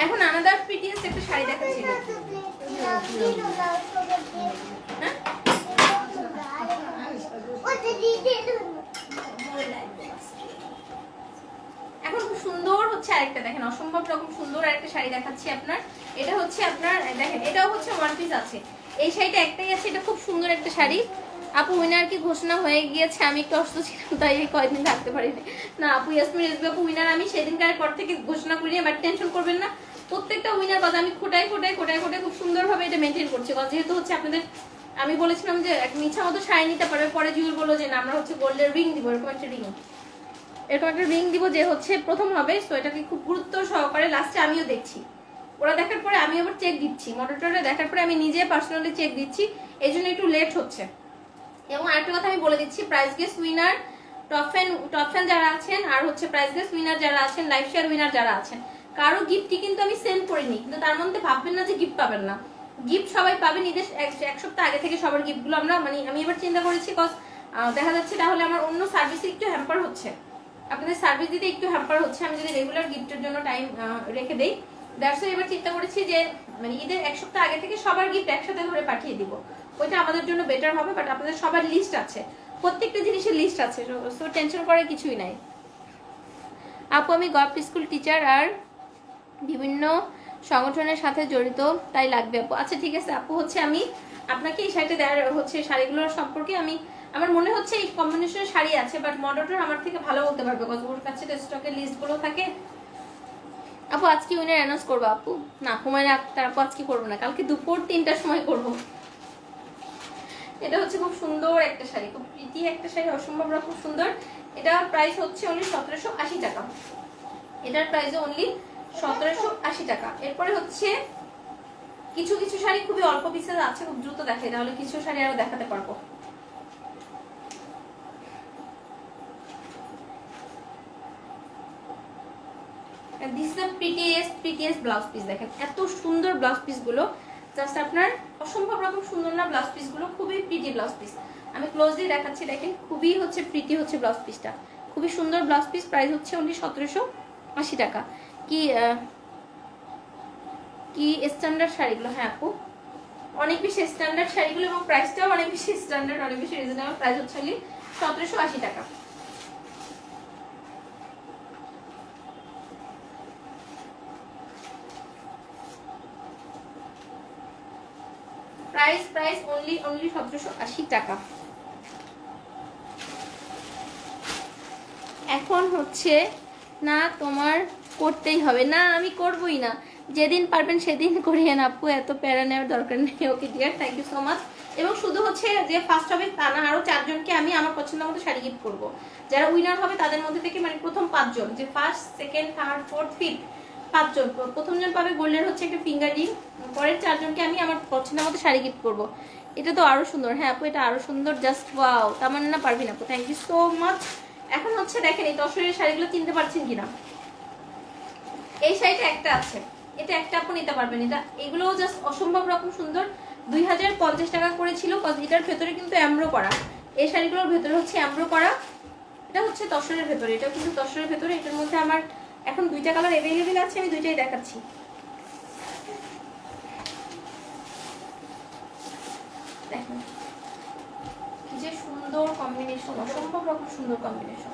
এখন আনাদার প্রিটিস একটা শাড়ি দেখাচ্ছি। এখন খুব সুন্দর হচ্ছে আরেকটা দেখেন, অসম্ভব রকম সুন্দর আরেকটা শাড়ি দেখাচ্ছি আপনার। এটা হচ্ছে আপনার দেখেন, এটাও হচ্ছে ওয়ান পিস আছে। এই শাড়িটা একটাই আছে, এটা খুব সুন্দর একটা শাড়ি। আপু উইনার কি ঘোষণা হয়ে গিয়েছে? আমি একটু অসুস্থ ছিলাম তাই এই কয়েকদিন থাকতে পারিনি। না আপু ইয়াসমিন রেজবি আপু উইনার আমি সেদিনকার পর থেকে ঘোষণা করিনি, বাট টেনশন করবেন না, প্রত্যেকটা উইনার কথা আমি খোটায় খুব সুন্দরভাবে এটা মেনটেন করছি। যেহেতু হচ্ছে আপনাদের আমি বলেছিলাম যে ইচ্ছা মতো শাড়ি নিতে পারবে, পরে জুয়েল বললো যে না আমরা হচ্ছে গোল্ডের রিং দিব, এরকম একটা রিং দিব যে হচ্ছে প্রথম হবে। তো এটাকে খুব গুরুত্ব সহকারে লাস্টে আমিও দেখছি, ওরা দেখার পরে আমি আবার চেক দিচ্ছি, মডারেটররা দেখার পরে আমি নিজে পার্সোনালি চেক দিচ্ছি, এই জন্য একটু লেট হচ্ছে। এবং আরেকটা কথা আমি বলে দিচ্ছি, prize guest winner, top fan যারা আছেন আর হচ্ছে প্রাইজ গেস্ট উইনার যারা আছেন, লাইভ শেয়ার উইনার যারা আছেন, কারো গিফটই কিন্তু আমি সেন্ড করিনি, কিন্তু তার মধ্যে ভাববেন না যে গিফট পাবেন না, গিফট সবাই পাবেন। ঈদের এক সপ্তাহ আগে থেকে সবার গিফটগুলো আমরা আমি এবার চিন্তা করেছি, কজ দেখা যাচ্ছে তাহলে আমার অন্য সার্ভিসে একটু হ্যাম্পার হচ্ছে, আপনাদের সার্ভিস দিতে একটু হ্যাম্পার হচ্ছে, আমি যদি রেগুলার গিফটের জন্য টাইম রেখে দেই। দ্যাটস ওয়াই এবার চিন্তা করেছি যে ঈদের এক সপ্তাহ আগে থেকে সবার গিফট একসাথে ধরে পাঠিয়ে দিব, ওইটা আমাদের জন্য বেটার হবে। বাট আপনাদের সবার লিস্ট আছে, প্রত্যেকটা জিনিসের লিস্ট আছে, সো টেনশন করার কিছুই নাই। আপু আমি গল্প স্কুল টিচার আর বিভিন্ন সংগঠনের সাথে জড়িত, তাই লাগবে আপু। আচ্ছা ঠিক আছে আপু, হচ্ছে আমি আপনাকে এই শাড়িটা দেওয়ার হচ্ছে শাড়িগুলোর সম্পর্কে আমার মনে হচ্ছে এই কম্বিনেশনের শাড়ি আছে, বাট মডারেটর আমার থেকে ভালো বলতে পারবে, কত ওর কাছে স্টকের লিস্টগুলো থাকে। আপু আজকে উইনার অ্যানাউন্স করবো আপু? না হুমায়ুন আক্তার আপু আজকে করবো না, কালকে দুপুর 3টার সময় করবো। এটা হচ্ছে খুব সুন্দর একটা শাড়ি, খুব প্রিটি একটা শাড়ি, অসম্ভব রকম সুন্দর। এটার প্রাইস হচ্ছে অনলি 1780 টাকা, এটার প্রাইস অনলি 1780 টাকা। এরপরে হচ্ছে কিছু শাড়ি খুবই অল্প পিসের আছে, খুব দ্রুত দেখাই, তাহলে কিছু শাড়ি আরো দেখাতে পারবো। This is the prettiest blouse piece. দেখেন এত সুন্দর ব্লাউজ পিস গুলো, জাস্ট আপনার অসম্ভব রকম সুন্দর না ব্লাউজ পিস গুলো, খুবই প্রিটি ব্লাউজ পিস। আমি ক্লোজলি দেখাচ্ছি, দেখেন খুবই হচ্ছে প্রিটি হচ্ছে ব্লাউজ পিসটা, খুবই সুন্দর ব্লাউজ পিস। প্রাইস হচ্ছে অনলি 1780 টাকা। কি স্ট্যান্ডার্ড শাড়িগুলো? হ্যাঁ আপু অনেক বেশি স্ট্যান্ডার্ড শাড়িগুলো, এবং প্রাইসটাও অনেক বেশি স্ট্যান্ডার্ড, অনেক বেশি রিজনেবল। প্রাইস হচ্ছে 1780 টাকা। প্রাইস অনলি 1780 টাকা। এখন হচ্ছে না তোমার করতেই হবে, না আমি করবই না, যেদিন পারবেন সেদিন করিয়ে না আপু, এত প্যারা নেওয়ার দরকার নেই। Okay dear, thank you so much. এবং শুধু হচ্ছে যে ফার্স্ট হবে তা না, আরো 4 জনকে আমি আমার পছন্দ মতো শাড়ি গিফট করবো, যারা উইনার হবে তাদের মধ্যে থেকে, প্রথম 5 জন, যে first second third fourth fifth 5 জন, প্রথম জন পাবে গোল্ডের হচ্ছে একটা ফিঙ্গার রিং, পরের 4 জনকে আমি আমার পছন্দ মতো শাড়ি গিফট করবো। এটা তো আরো সুন্দর। হ্যাঁ আপু এটা আরো সুন্দর, জাস্ট ওয়াও। তামান্না পারভিন আপু, থ্যাংক ইউ সো মাচ। এখন হচ্ছে দেখেন এই তসরের শাড়িগুলো চিনতে পারছেন কিনা। এই শাড়িটা একটা আছে, এটা একটা আপু নিতে পারবেন, এগুলোও জাস্ট অসম্ভব রকম সুন্দর। 2050 টাকা করেছিল, এটার ভেতরে কিন্তু এমব্রো করা, এই শাড়িগুলোর ভেতরে হচ্ছে এমব্রো করা। এটা হচ্ছে তসরের ভেতরে, এটা কিন্তু তসরের ভেতরে। এটার মধ্যে আমার এখন 2টা কালার অ্যাভেলেবেল আছে, আমি 2টাই দেখাচ্ছি। দেখেন কি যে সুন্দর কম্বিনেশন, অসম্ভব রকম সুন্দর কম্বিনেশন।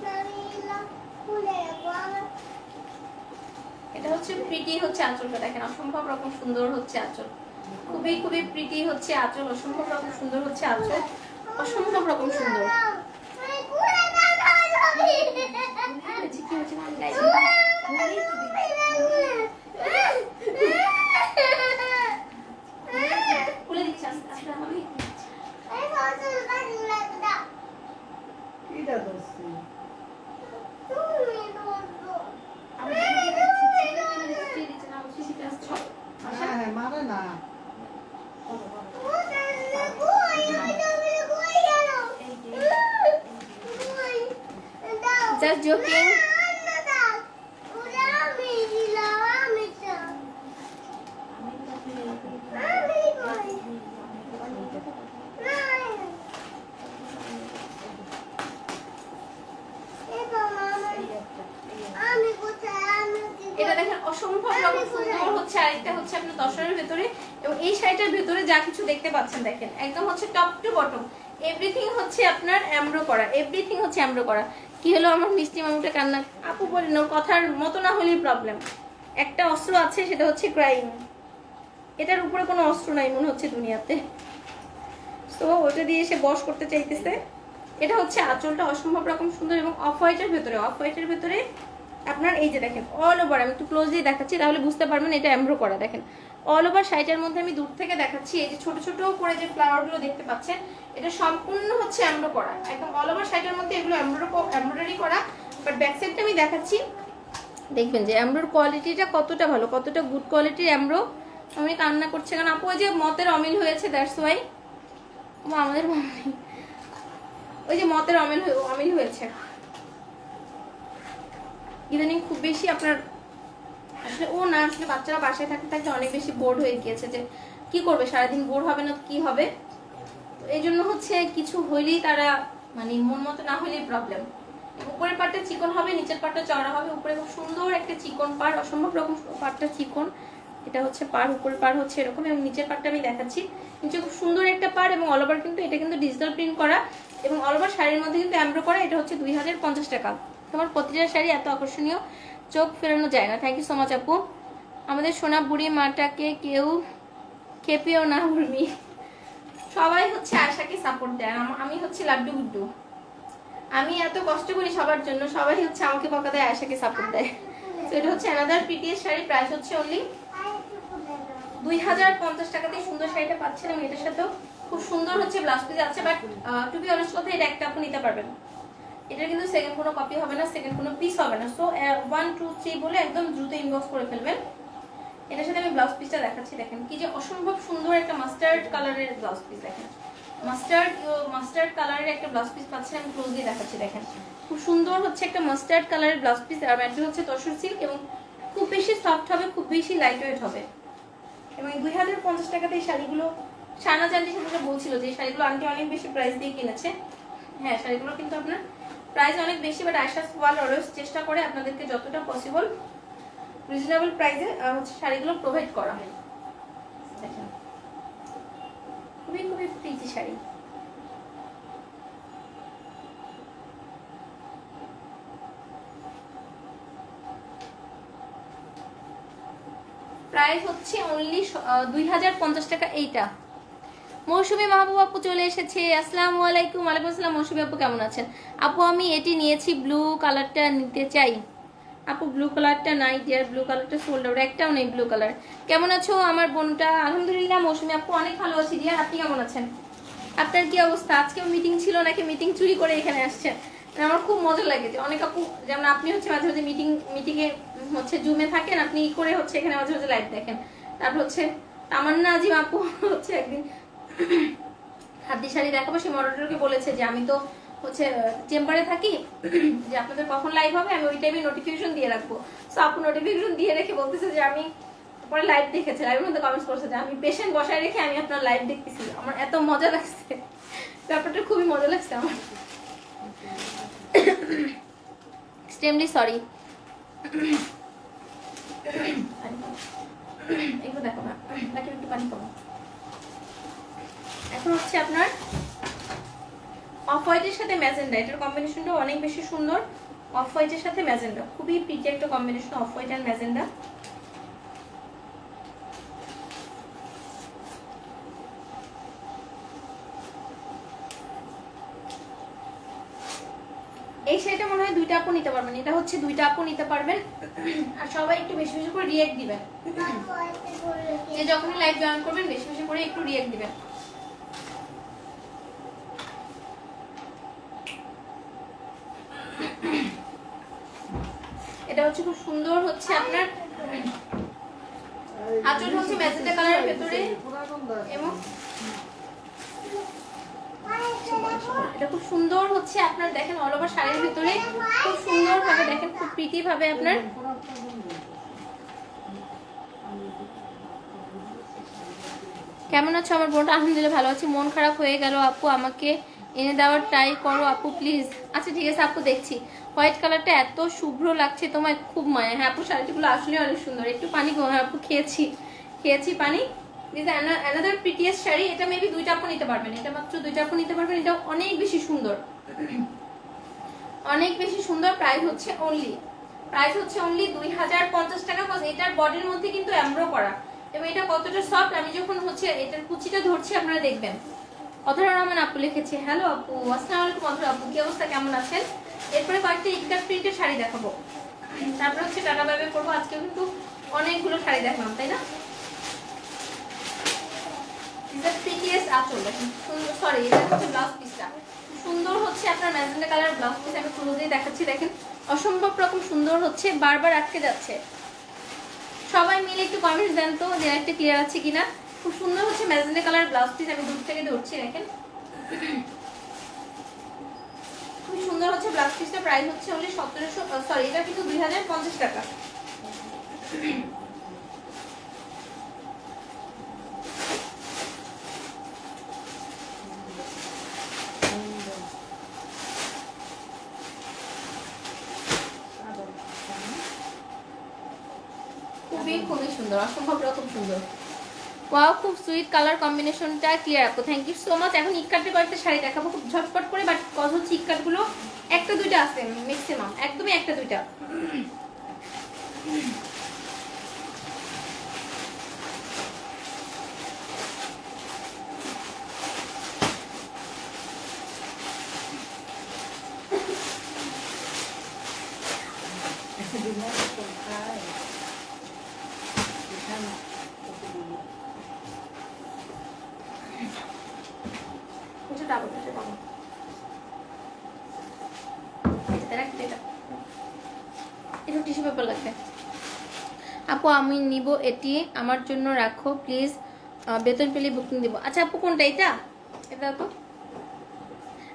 এটা হচ্ছে প্রিটি হচ্ছে আঁচলটা, দেখেন অসম্ভব রকম সুন্দর হচ্ছে আঁচল, খুবই প্রিটি হচ্ছে আঁচল, অসম্ভব রকম সুন্দর হচ্ছে আঁচল, অসম্ভব রকম সুন্দর। খুলে দিচ্ছি আস্তে আস্তে, জাস্ট জোকিং। এটা দেখেন অসম্ভব রকম সুন্দর হচ্ছে। আরেকটা হচ্ছে আপনার তসরের ভেতরে, এবং এই শাড়িটার ভেতরে যা কিছু দেখতে পাচ্ছেন দেখেন একদম হচ্ছে টপ টু বটম এভরিথিং হচ্ছে আপনার এমব্রো করা, এভরিথিং হচ্ছে এমব্রো করা। কি হলো আমার মিষ্টি মামুটা কান্না, আপু বলেন ওর কথার মতো না হলেই প্রবলেম। একটা অস্ত্র আছে সেটা হচ্ছে ক্রাইম, এটার উপরে কোনো অস্ত্র নাই মনে হচ্ছে দুনিয়াতে, তো ওটা দিয়ে এসে বশ করতে চাইতেছে। এটা হচ্ছে আঁচলটা অসম্ভব রকম সুন্দর, এবং অফ হোয়াইটের ভেতরে, অফ হোয়াইটের ভেতরে আপনার এই যে দেখেন অল ওভার, আমি একটু ক্লোজলি দেখাচ্ছি তাহলে বুঝতে পারবেন এটা এমব্রো করা। দেখেন অল ওভার শাড়িটার মধ্যে আমি দূর থেকে দেখাচ্ছি, এই যে ছোট ছোট করে যে ফ্লাওয়ারগুলো দেখতে পাচ্ছেন এটা সম্পূর্ণ হচ্ছে এমব্রো করা, একদম অল ওভার শাড়িটার মধ্যে এগুলো এমব্রয়ডারি করা। বাট ব্যাক সাইডটা আমি দেখাচ্ছি, দেখবেন যে এমব্রোর কোয়ালিটিটা কতটা ভালো, কতটা গুড কোয়ালিটির এমব্রো। আমি কান্না করছে কারণ আপু ওই যে মতের অমিল হয়েছে, দ্যাটস ওয়াই। আমাদের ওই যে মতের অমিল হয়েছে ইদানিং খুব বেশি আপনার, আসলে ও না আসলে বাচ্চারা বাসায় থাকতে থাকতে অনেক বেশি বোর্ড হয়ে গিয়েছে, যে কি করবে সারাদিন, বোর হবে না কি হবে। তো এই জন্য হচ্ছে কিছু হইলেই তারা মানে মন মতো না হইলেই প্রবলেম। উপরের পাটটা চিকন হবে, নিচের পাটটা চওড়া হবে। উপরে খুব সুন্দর একটা চিকন পাড়, অসম্ভব রকম পাটটা চিকন, এটা হচ্ছে পাড়, উপরের পাড় হচ্ছে এরকম, এবং নিচের পাটটা আমি দেখাচ্ছি, নিচে খুব সুন্দর একটা পাড়, এবং অল ওভার কিন্তু এটা কিন্তু ডিজিটাল প্রিন্ট করা, এবং অল ওভার শাড়ির মধ্যে কিন্তু এমব্রো করা। এটা হচ্ছে 2050 টাকা। তোমার প্রতিটা শাড়ি এত আকর্ষণীয়, চোখ ফেরানো যায় না। থ্যাংক ইউ সো মাচ আপু। আমাদের সোনা বুড়ি মাটাকে কেউ খেপিও না উর্মি, সবাই হচ্ছে আশাকে সাপোর্ট দেয়, আমি হচ্ছে লাড্ডু গুড্ডু, আমি এত কষ্ট করি সবার জন্য, সবাই হচ্ছে আমাকে বকা দেয়, আশাকে সাপোর্ট দেয়। তো এটা হচ্ছে অ্যানাদার পিটিএস শাড়ি, প্রাইস হচ্ছে অনলি 2050 টাকাতেই সুন্দর শাড়িটা পাচ্ছেন, এবং এটার সাথেও খুব সুন্দর হচ্ছে ব্লাউজ পিস আছে। বাট টু বি অনেস্ট কথা, এটা একটা আপনি নিতে পারবেন, এটার কিন্তু সেকেন্ড কোনো কপি হবে না, সেকেন্ড কোনো পিস হবে না। সো 1 2 3 বলে একদম দ্রুত ইনবক্স করে ফেলবেন। এটার সাথে আমি ব্লাউজ পিসটা দেখাচ্ছি, দেখেন কি যে অসম্ভব সুন্দর একটা মাস্টার্ড কালারের ব্লাউজ পিস, দেখেন মাস্টার্ড কালারের একটা ব্লাউজ পিস পাচ্ছেন, আমি ক্লোজলি দেখাচ্ছি, দেখেন খুব সুন্দর হচ্ছে একটা মাস্টার্ড কালারের ব্লাউজ পিস। আর ম্যাটেরিয়াল হচ্ছে তসর সিল্ক, এবং খুব বেশি সফট হবে, খুব বেশি লাইট ওয়েট হবে। এবং 2050 টাকাতে এই শাড়িগুলো, শাহনাজ আন্টি সেটা বলছিল যে এই শাড়িগুলো আন্টি অনেক বেশি প্রাইস দিয়ে কিনেছে। হ্যাঁ, শাড়িগুলো কিন্তু আপনার প্রাইস অনেক বেশি, বাট আয়শা ওয়াল অলওয়েজ চেষ্টা করে আপনাদেরকে যতটা পসিবল রিজনেবল প্রাইসে হচ্ছে শাড়িগুলো প্রোভাইড করা হয়। দেখেন খুবই খুবই প্রিটি শাড়ি। প্রাইস হচ্ছে অনলি 2050 টাকা। এইটা মৌসুমী মাহবুব আপু চলে এসেছে, আসসালামু আলাইকুম। ওয়ালাইকুম আসসালাম। মৌসুমী আপু কেমন আছেন? আপু আমি এটি নিয়েছি, ব্লু কালারটা নিতে চাই। আপু ব্লু কালারটা নাই ডিয়ার, ব্লু কালারটা সোল্ড আউট, একটাও নেই ব্লু কালার। কেমন আছো আমার বোনটা? আলহামদুলিল্লাহ মৌসুমী আপু অনেক ভালো আছি ডিয়ার, আপনি কেমন আছেন? আপনার কি অবস্থা? আজকেও মিটিং ছিল নাকি মিটিং চুরি করে এখানে আসছেন? আমার খুব মজা লাগে যে অনেক আপু, যেমন আপনি হচ্ছে মাঝে মাঝে মিটিংয়ে হচ্ছে জুমে থাকেন, আপনি করে হচ্ছে এখানে মাঝে মাঝে লাইভ দেখেন। তারপর হচ্ছে তামান্না আজিম আপু হচ্ছে একদিন হাতি শাড়ি দেখাবো, সে মডারেটরকে বলেছে যে আমি তো হচ্ছে চেম্বারে থাকি, যে আপনাদের কখন লাইভ হবে আমি ওই টাইমে নোটিফিকেশন দিয়ে রাখবো। সো আপু নোটিফিকেশন দিয়ে রেখে বলতেছে যে আমি পরে লাইভ দেখেছে, লাইভের মধ্যে কমেন্টস করছে যে আমি পেশেন্ট বসায় রেখে আমি আপনার লাইভ দেখতেছি। আমার এত মজা লাগছে, ব্যাপারটা খুবই মজা লাগছে আমার। Extremely sorry. এগুলো দেখো না, নাকি একটু পানি পাবো। এখন হচ্ছে আপনার অফ হোয়াইটের সাথে ম্যাজেন্ডা, এটার কম্বিনেশনটা অনেক বেশি সুন্দর। অফ হোয়াইটের সাথে ম্যাজেন্ডা খুবই প্রিটি একটা কম্বিনেশন, অফ হোয়াইট আর ম্যাজেন্ডা। এই শাড়িটা মনে হয় 2টা আপু নিতে পারবেন, এটা হচ্ছে 2টা আপু নিতে পারবেন। আর সবাই একটু বেশি বেশি করে রিঅ্যাক্ট দিবেন, যে যখনই লাইভ জয়েন করবেন বেশি বেশি করে একটু রিঅ্যাক্ট দিবেন। এটা হচ্ছে খুব সুন্দর হচ্ছে আপনার আঁচল হচ্ছে ম্যাজেন্টা কালারের ভেতরে, এবং এটা খুব সুন্দর হচ্ছে আপনার দেখেন অল ওভার শাড়ির ভিতরে খুব সুন্দর ভাবে দেখেন, খুব প্রিটি ভাবে আপনার। কেমন আছো আমার বোনটা? আলহামদুলিল্লাহ ভালো আছি। মন খারাপ হয়ে গেল আপু, আমাকে এনে দেওয়ার ট্রাই করো আপু প্লিজ। আচ্ছা ঠিক আছে আপু, দেখছি। হোয়াইট কালারটা এত শুভ্র লাগছে তোমায়, খুব মায়া। হ্যাঁ আপু, শাড়িগুলো আসলে অনেক সুন্দর। একটু পানি গো। হ্যাঁ আপু, খেয়েছি পানি। This another prettiest sari. এটা মেবি 2টা আপু নিতে পারবেন, এটা মাত্র 2টা আপু নিতে পারবেন। এটা অনেক বেশি সুন্দর, অনেক বেশি সুন্দর। প্রাইস হচ্ছে অনলি 2050 টাকা। এটার বডির মধ্যে কিন্তু এমব্রো করা, এবং এটা কতটা সফট। আমি যখন হচ্ছে এটার কুচিটা ধরছি আপনারা দেখবেন। অধরা রহমান আপু লিখেছে, হ্যালো আপু, আসসালামু আলাইকুম অধরা আপু, কি অবস্থা, কেমন আছেন? এরপরে কয়েকটা ইকাট প্রিন্টের শাড়ি দেখাবো, তারপরে হচ্ছে টাটা বাই বাই করবো। আজকে কিন্তু অনেকগুলো শাড়ি দেখলাম, তাই না? আঁচল দেখুন সুন্দর, সরি এটা হচ্ছে ব্লাউজ পিসটা সুন্দর হচ্ছে আপনার ম্যাজেন্টা কালার ব্লাউজ পিস। আমি ক্লোজেই দেখাচ্ছি, দেখেন অসম্ভব রকম সুন্দর হচ্ছে, বারবার আটকে যাচ্ছে। সবাই মিলে একটু কমেন্টস দেন তো যে একটা ক্লিয়ার আছে কিনা। খুব সুন্দর হচ্ছে ম্যাজেন্টা কালার ব্লাউজ পিস, আমি দূর থেকে ধরছি দেখেন। খুব সুন্দর হচ্ছে ব্লাউজ পিসটা। প্রাইস হচ্ছে অনলি 1700, সরি এটা কিন্তু 2050 টাকা। খুবই সুন্দর, অসম্ভব রকম সুন্দর। ওয়াও, খুব সুইট কালার কম্বিনেশনটা। ক্লিয়ার আপু, থ্যাংক ইউ সো মাচ। এখন ইকাটের কয়েকটা শাড়ি দেখাবো খুব ঝটপট করে, বাট কত হচ্ছে ইকাটগুলো একটা দুইটা আছে ম্যাক্সিমাম, একদমই একটা দুইটা। টিস্যু পেপার লাগবে আপু, আমি নিব এটি, আমার জন্য রাখো প্লিজ, বেতন পেলে বুকিং দিব। আচ্ছা আপু, কোনটা এটা? এটা তো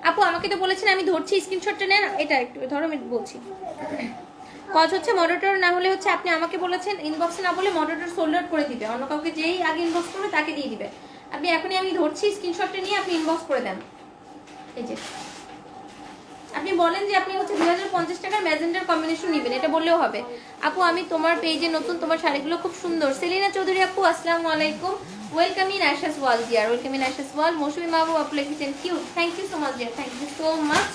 আপু আমাকে তো বলেছেন, আমি ধরছি, স্ক্রিনশটটা নেন। এটা একটু ধরো, আমি বলছি। কজ হচ্ছে মডারেটর না হলে হচ্ছে আপনি আমাকে বলেছেন ইনবক্সে না বলে মডারেটর সোল্ড আউট করে দিবে, অন্য কাউকে যেই আগে ইনবক্স করবে তাকে দিয়ে দিবে। আপনি এখনই, আমি ধরছি, স্ক্রিনশটটা নিয়ে আপনি ইনবক্স করে দেন। এই যে আপনি বলেন যে আপনি হচ্ছে 2050 টাকার ম্যাজেন্ডার কম্বিনেশন নেবেন, এটা বললেও হবে। আপু আমি তোমার পেজে নতুন, তোমার শাড়িগুলো খুব সুন্দর। সেলিনা চৌধুরী আপু, আসসালামু আলাইকুম, welcome in Asha's wall dear, welcome in Asha's wall. Mousumi Mahbu আপু লিখেছেন cute, thank you so much dear, thank you so much.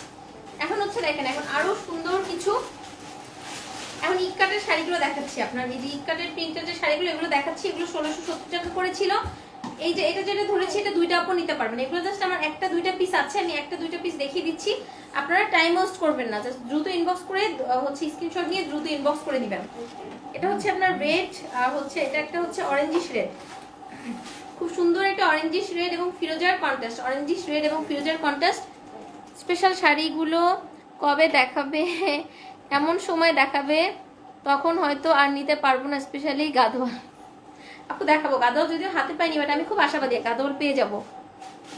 এখন হচ্ছে দেখেন, এখন আরো সুন্দর কিছু, এখন ইকাটের শাড়িগুলো দেখাচ্ছি আপনার। এই যে ইকাটের প্রিন্টের যে শাড়িগুলো, এগুলো দেখাচ্ছি, এগুলো 1670 টাকা করেছিল। এই যে এটা যেটা ধরেছি, এটা 2টা আপু নিতে পারবেন। এগুলো জাস্ট আমার একটা 2টা পিস আছে, আমি একটা 2টা পিস দেখিয়ে দিচ্ছি। আপনারা টাইম ওয়েস্ট করবেন না, জাস্ট দ্রুত ইনবক্স করে হচ্ছে স্ক্রিনশট নিয়ে দ্রুত ইনবক্স করে দিবেন। এটা হচ্ছে আপনার রেড, আর হচ্ছে এটা একটা হচ্ছে অরেঞ্জিশ রেড, খুব সুন্দর একটা অরেঞ্জিশ রেড এবং ফিরোজার কন্ট্রাস্ট, অরেঞ্জিশ রেড এবং ফিরোজার কন্ট্রাস্ট। স্পেশাল শাড়িগুলো কবে দেখাবে? এমন সময় দেখাবে তখন হয়তো আর নিতে পারবো না, স্পেশালি গাদোয়াল। আপু দেখাবো, গাদোয়াল যদিও হাতে পাইনি, বাট আমি খুব আশাবাদী গাদোয়াল পেয়ে যাবো।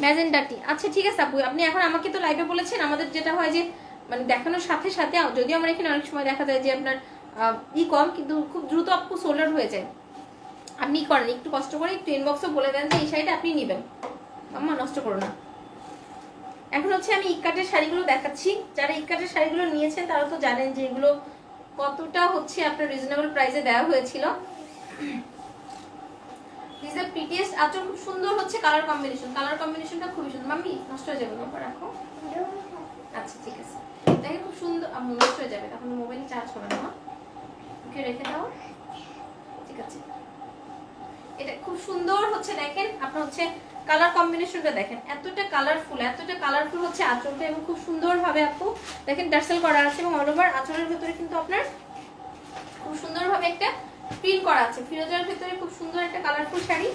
ম্যাজেন্ডাটি আচ্ছা ঠিক আছে আপু, আপনি এখন আমাকে তো লাইভে বলেছেন, আমাদের যেটা হয় যে মানে দেখানোর সাথে সাথে, যদিও আমার এখানে অনেক সময় দেখা যায় যে আপনার কম, কিন্তু খুব দ্রুত আপু সোল্ড আউট হয়ে যায়। আপনি করেন একটু কষ্ট করে, একটু ইনবক্সে বলে দেন যে এই শাড়িটা আপনি নেবেন, আম্মা নষ্ট করো না। এখন হচ্ছে আমি ইকাটের শাড়িগুলো দেখাচ্ছি। যারা ইকাটের শাড়িগুলো নিয়েছেন তারা তো জানেন যে এগুলো কতটা হচ্ছে আপনার রিজনেবল প্রাইসে দেওয়া হয়েছিল। দিস দ্য প্রিটিয়েস্ট আঁচল, খুব সুন্দর হচ্ছে কালার কম্বিনেশন, কালার কম্বিনেশনটা খুবই সুন্দর। মাম্মি নষ্ট হয়ে যাবে, বাবা রাখো। আচ্ছা ঠিক আছে, দেখেন খুব সুন্দর। নষ্ট হয়ে যাবে তখন মোবাইল চার্জ হবে না, ওকে রেখে দাও, ঠিক আছে। এটা খুব সুন্দর হচ্ছে, দেখেন আপনার হচ্ছে কালার কম্বিনেশনটা দেখেন, এতটা কালারফুল হচ্ছে আঁচলটা, এবং খুব সুন্দর ভাবে আপু দেখেন টার্সেল করা আছে, এবং অল ওভার আঁচলের ভিতরে কিন্তু আপনার খুব সুন্দর ভাবে একটা প্রিন্ট করা আছে। ফিরোজার ভিতরে খুব সুন্দর একটা কালারফুল শাড়ি,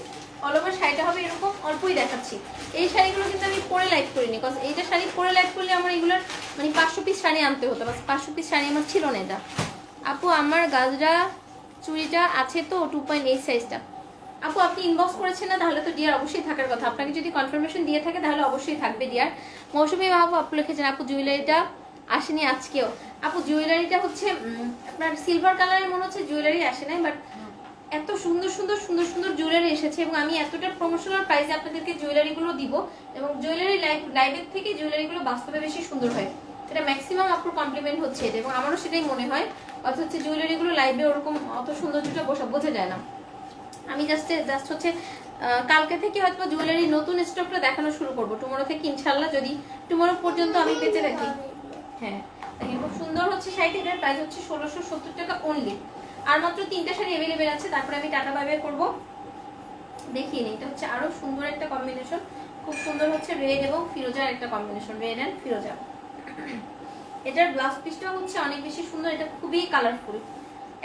অল ওভার শাড়িটা হবে এরকম। অল্পই দেখাচ্ছি, এই শাড়িগুলো কিন্তু আমি পরে লাইভ করিনি, বিকজ এইটা শাড়ি পরে লাইভ করলে আমার এগুলোর মানে 500 পিস শাড়ি আনতে হতো, বাস 500 পিস শাড়ি আমার ছিল না। এটা আপু আমার গাজরা চুড়িটা আছে তো 2.8 সাইজটা, আপু আপনি ইনবক্স করেছেন না, তাহলে তো ডিয়ার অবশ্যই থাকার কথা। আপনাকে যদি কনফার্মেশন দিয়ে থাকে তাহলে অবশ্যই থাকবে ডিয়ার। মৌসুমী বাবু আপু লিখেছেন আপু জুয়েলারিটা আসেনি আজকেও। আপু জুয়েলারিটা হচ্ছে আপনার সিলভার কালারের মনে হচ্ছে জুয়েলারি আসে নাই, বাট এত সুন্দর সুন্দর সুন্দর সুন্দর জুয়েলারি এসেছে এবং আমি এতটা প্রমোশনাল প্রাইসে আপনাদেরকে জুয়েলারিগুলো দিব এবং জুয়েলারি লাইভের থেকে জুয়েলারিগুলো বাস্তবে বেশি সুন্দর হয়। এটা ম্যাক্সিমাম আপুর কমপ্লিমেন্ট হচ্ছে এটা, এবং আমারও সেটাই মনে হয়। অর্থাৎ হচ্ছে জুয়েলারিগুলো লাইভে ওরকম অত সৌন্দর্যটা বোঝা যায় না। আমি জাস্ট হচ্ছে কালকে থেকে হয়তো জুয়েলারি নতুন স্টকটা দেখানো শুরু করবো, টুমোরো থেকে ইনশাল্লাহ, যদি টুমোরো পর্যন্ত আমি বেঁচে থাকি। হ্যাঁ খুব সুন্দর হচ্ছে শাড়িটা, এটার প্রাইস হচ্ছে 1670 টাকা অনলি। আর মাত্র 3টা শাড়ি অ্যাভেলেবেল আছে, তারপরে আমি টাটা বাই বাই করবো। দেখিয়ে নিই, এটা হচ্ছে আরো সুন্দর একটা কম্বিনেশন, খুব সুন্দর হচ্ছে রেড এবং ফিরোজার একটা কম্বিনেশন, রেড অ্যান্ড ফিরোজা। এটার ব্লাউজ পিসটাও হচ্ছে অনেক বেশি সুন্দর, এটা খুবই কালারফুল।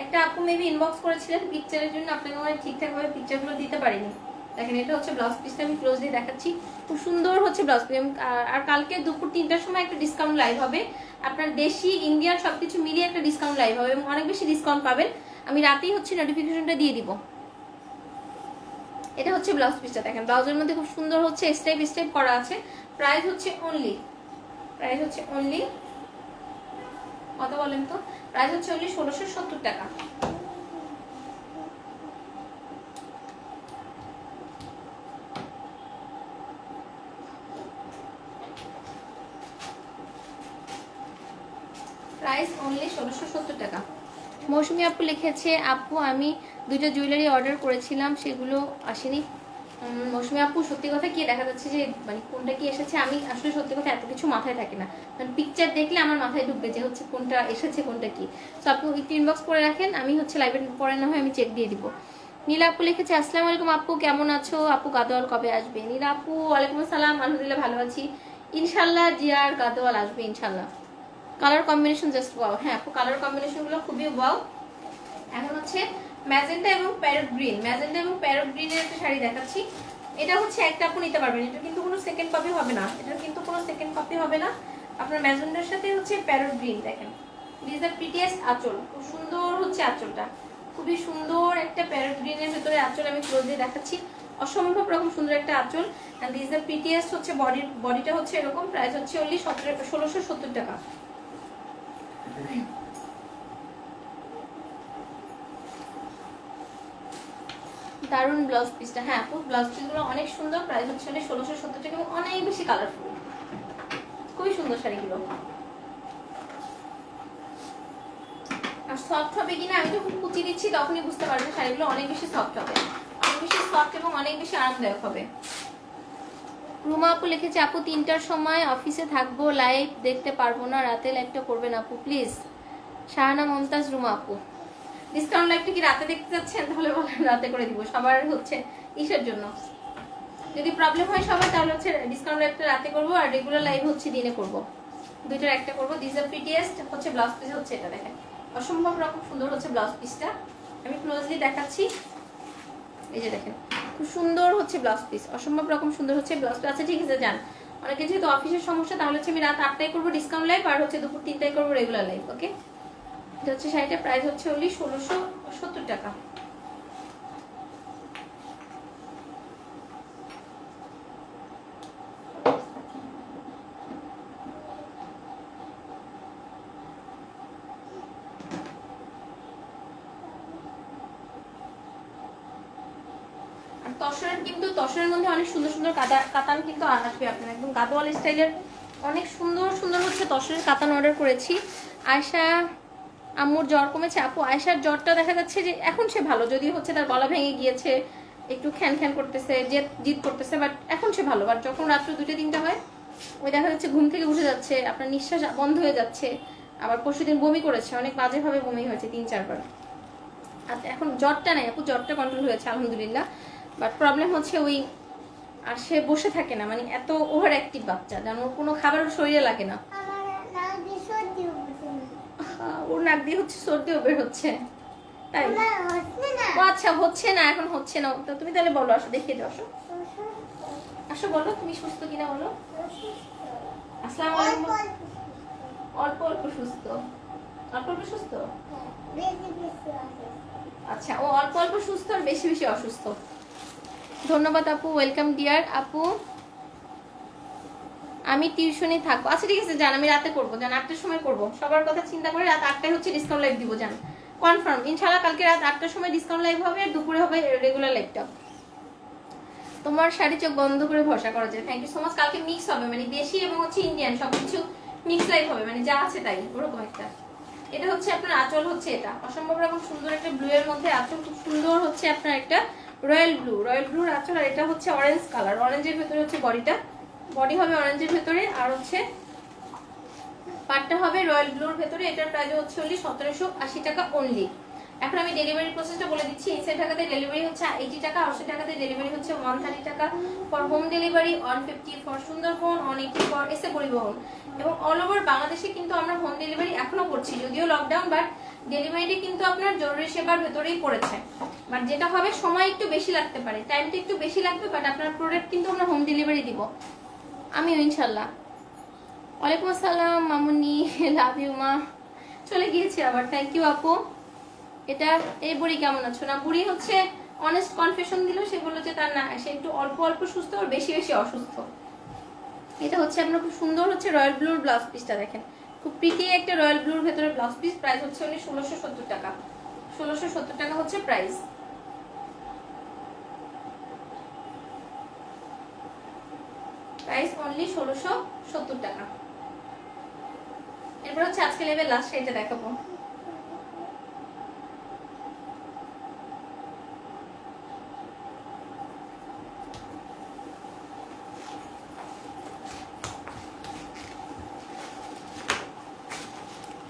একটা আপু মেবি ইনবক্স করেছিলেন পিকচারের জন্য, আপনাকে আমি ঠিকঠাক ভাবে পিকচারগুলো দিতে পারিনি। দেখেন এটা হচ্ছে ব্লাউজ পিসটা, আমি ক্লোজলি দেখাচ্ছি, খুব সুন্দর হচ্ছে ব্লাউজ পিস। আর কালকে দুপুর 3টার সময় একটা ডিসকাউন্ট লাইভ হবে, আপনার দেশি ইন্ডিয়ান সবকিছু মিলিয়ে একটা ডিসকাউন্ট লাইভ হবে এবং অনেক বেশি ডিসকাউন্ট পাবেন। আমি রাতেই হচ্ছে নোটিফিকেশনটা দিয়ে দিব। এটা হচ্ছে ব্লাউজ পিসটা, দেখেন ব্লাউজের মধ্যে খুব সুন্দর হচ্ছে স্টাইপ করা আছে। প্রাইস হচ্ছে অনলি কত বলেন তো? প্রাইস হচ্ছে অনলি 1670 টাকা। প্রাইস অনলি 1670 টাকা। মৌসুমী আপু লিখেছে আপু আমি 2টা জুয়েলারি অর্ডার করেছিলাম, সেগুলো আসেনি। মৌসুমী আপু সত্যি কথা কি দেখা যাচ্ছে যে মানে কোনটা কি এসেছে, আমি আসলে সত্যি কথা এত কিছু মাথায় থাকে না, কারণ পিকচার দেখলে আমার মাথায় ঢুকবে যে হচ্ছে কোনটা এসেছে কোনটা কি। তো আপু একটু ইনবক্স করে রাখেন, আমি হচ্ছে লাইভে পরে না হয় আমি চেক দিয়ে দিব। নীলা আপু লিখেছে আসসালামু আলাইকুম আপু, কেমন আছো আপু, গাদোয়াল কবে আসবে? নীলা আপু ওয়ালাইকুম আসসালাম, আলহামদুলিল্লাহ ভালো আছি, ইনশাল্লাহ জিয়ার গাদোয়াল আসবে ইনশাল্লাহ। Colour combination just wow. হ্যাঁ আপু কালার কম্বিনেশনগুলো খুবই ওয়াও। এখন হচ্ছে ম্যাজেন্টা এবং প্যারট গ্রিনের একটা শাড়ি দেখাচ্ছি। এটা হচ্ছে একটা আপু নিতে পারবেন, এটা কিন্তু কোনো সেকেন্ড কপি হবে না, আপনার ম্যাজেন্টার সাথে হচ্ছে প্যারট গ্রিন। দেখেন দিস দ্য প্রিটিয়েস্ট আঁচল, খুব সুন্দর হচ্ছে আঁচলটা, খুবই সুন্দর একটা প্যারট গ্রিনের ভেতরে আঁচল, আমি ক্লোজলি দেখাচ্ছি, অসম্ভব রকম সুন্দর একটা আঁচল। এন্ড দিস দ্য প্রিটিয়েস্ট হচ্ছে বডিটা হচ্ছে এরকম। প্রাইস হচ্ছে অনলি 1670 টাকা। দারুন ব্লাউজ পিসটা। হ্যাঁ আপু ব্লাউজ পিসগুলো অনেক সুন্দর, প্রাইস হচ্ছে 1670 টাকা এবং অনেক বেশি কালারফুল, খুবই সুন্দর শাড়িগুলো। আর সফট হবে কিনা আমি যখন কুচি দিচ্ছি তখনই বুঝতে পারবে, শাড়িগুলো অনেক বেশি সফট হবে, অনেক বেশি সফট এবং অনেক বেশি আরামদায়ক হবে। রুমা আপু লিখেছে আপু 3টার সময় অফিসে থাকবো, লাইভ দেখতে পারবো না, রাতে লাইভটা করবেন আপু প্লিজ। শাহানা মমতাজ রুমা আপু ডিসকাউন্ট লাইভটা কি রাতে দেখতে যাচ্ছেন? তাহলে বলেন রাতে করে দিব, সবার হচ্ছে ইসের জন্য। যদি প্রবলেম হয় সবার তাহলে হচ্ছে ডিসকাউন্ট লাইভটা রাতে করব আর রেগুলার লাইভ হচ্ছে দিনে করব, দুইটার একটা করব। দিস আর প্রিটিয়েস্ট হচ্ছে ব্লাউজ পিস হচ্ছে এটা, দেখেন অসম্ভব রকম সুন্দর হচ্ছে ব্লাউজ পিসটা, আমি ক্লোজলি দেখাচ্ছি। এই যে দেখেন খুব সুন্দর হচ্ছে ব্লাউজ পিস, অসম্ভব রকম সুন্দর হচ্ছে ব্লাউজ পিস। আচ্ছা ঠিক আছে যান, অনেকে যেহেতু অফিসের সমস্যা তাহলে হচ্ছে আমি রাত 8টায় করবো ডিসকাউন্ট লাইভ আর হচ্ছে দুপুর 3টায় করবো রেগুলার লাইভ। ওকে এটা হচ্ছে শাড়িটার প্রাইস হচ্ছে অনলি 1670 টাকা। তসরের মধ্যে অনেক সুন্দর সুন্দর কাতান কিন্তু আসবে আপনার, একদম গাদোয়াল স্টাইলের অনেক সুন্দর সুন্দর হচ্ছে তসরের কাতান অর্ডার করেছি। আয়শা আম্মুর জ্বর কমেছে আপু? আয়শার জ্বরটা দেখা যাচ্ছে যে এখন সে ভালো, যদি হচ্ছে তার গলা ভেঙে গিয়েছে, একটু খ্যান করতেছে, জিদ করতেছে, বাট এখন সে ভালো। বাট যখন রাত্র 2টা-3টা হয় ওই দেখা যাচ্ছে ঘুম থেকে উঠে যাচ্ছে, আপনার নিঃশ্বাস বন্ধ হয়ে যাচ্ছে, আবার পরশুদিন বমি করেছে, অনেক বাজেভাবে বমি হয়েছে 3-4 বার। আচ্ছা এখন জ্বরটা নেই আপু, জ্বরটা কন্ট্রোল হয়েছে আলহামদুলিল্লাহ, বাট প্রবলেম হচ্ছে ওই আর সে বসে থাকে না, মানে এত ওভার অ্যাক্টিভ বাচ্চা, যেন ওর কোনো খাবার শরীরে লাগে না, ওর নাক দিয়ে হচ্ছে সর্দিও বের হচ্ছে, তাই? ও আচ্ছা হচ্ছে না, এখন হচ্ছে না তো তুমি তাহলে বলো, আসো দেখিয়ে দাও, আসো আসো বলো তুমি সুস্থ কিনা বলো। আসসালামু আলাইকুম। অল্প অল্প সুস্থ, অল্প অল্প সুস্থ, আচ্ছা ও অল্প অল্প সুস্থ আর বেশি বেশি অসুস্থ, ধন্যবাদ আপু, ওয়েলকাম ডিয়ার আপু। আমি টিউশনে থাকবো, আচ্ছা ঠিক আছে জান, আমি রাতে করবো জান, 8টার সময় করবো। সবার কথা চিন্তা করে রাত 8টায় হচ্ছে ডিসকাউন্ট লাইভ দিব জান, কনফার্ম ইনশাআল্লাহ। কালকে রাত 8টার সময় ডিসকাউন্ট লাইভ হবে, আর দুপুরে হবে রেগুলার লাইভটা। তোমার শাড়ি চোখ বন্ধ করে ভরসা করা যায়, থ্যাংক ইউ সো মাচ। কালকে মিক্স হবে, মানে দেশি এবং হচ্ছে ইন্ডিয়ান সবকিছু মিক্স লাইভ হবে, মানে যা আছে তাই ওরকম একটা। এটা হচ্ছে আপনার আঁচল, হচ্ছে এটা অসম্ভব রকম সুন্দর একটা ব্লু এর মধ্যে আঁচল, খুব সুন্দর হচ্ছে আপনার একটা রয়্যাল ব্লুর আঁচল। আর এটা হচ্ছে অরেঞ্জ কালার, অরেঞ্জের ভেতরে হচ্ছে বডিটা, বডি হবে অরেঞ্জের ভেতরে, আর হচ্ছে পাটটা হবে রয়্যাল ব্লুর ভেতরে। এটার প্রাইস হচ্ছে 1780 টাকা অনলি। এখন আমি ডেলিভারি প্রসেসটা বলে দিচ্ছি। ইনসাইড ঢাকাতে ডেলিভারি হচ্ছে 80 টাকা, আউটসাইড ঢাকাতে ডেলিভারি হচ্ছে 130 টাকা for home delivery, 150 for Sundarban, 180 for এসে পরিবহন। এবং অল ওভার বাংলাদেশে কিন্তু আমরা হোম ডেলিভারি এখনো করছি, যদিও লকডাউন, বাট ডেলিভারিটি কিন্তু আপনার জরুরি সেবার ভেতরেই পড়েছে। বাট যেটা হবে সময় একটু বেশি লাগতে পারে, টাইমটা একটু বেশি লাগবে, বাট আপনার প্রোডাক্ট কিন্তু আমরা হোম ডেলিভারি দিব আমিও ইনশাল্লাহ। ওয়ালাইকুম আসসালাম মামুনি, লাভ ইউ মা, চলে গিয়েছে আবার, থ্যাংক ইউ আপু। এটা এই বুড়ি কেমন আছো? না বুড়ি হচ্ছে অনেস্ট কনফেশন দিল, সে বললো যে তার না, সে একটু অল্প অল্প সুস্থ আর বেশি বেশি অসুস্থ। এটা হচ্ছে আপনার খুব সুন্দর হচ্ছে রয়্যাল ব্লুর ব্লাউজ পিসটা দেখেন, খুব প্রিটি একটা রয়্যাল ব্লুর ভেতরে ব্লাউজ পিস। প্রাইস হচ্ছে উনি 1670 টাকা, 1670 টাকা হচ্ছে প্রাইস। প্রাইস অনলি 1670 টাকা। এরপর হচ্ছে আজকে লেভেল লাস্ট শাড়িটা দেখাবো।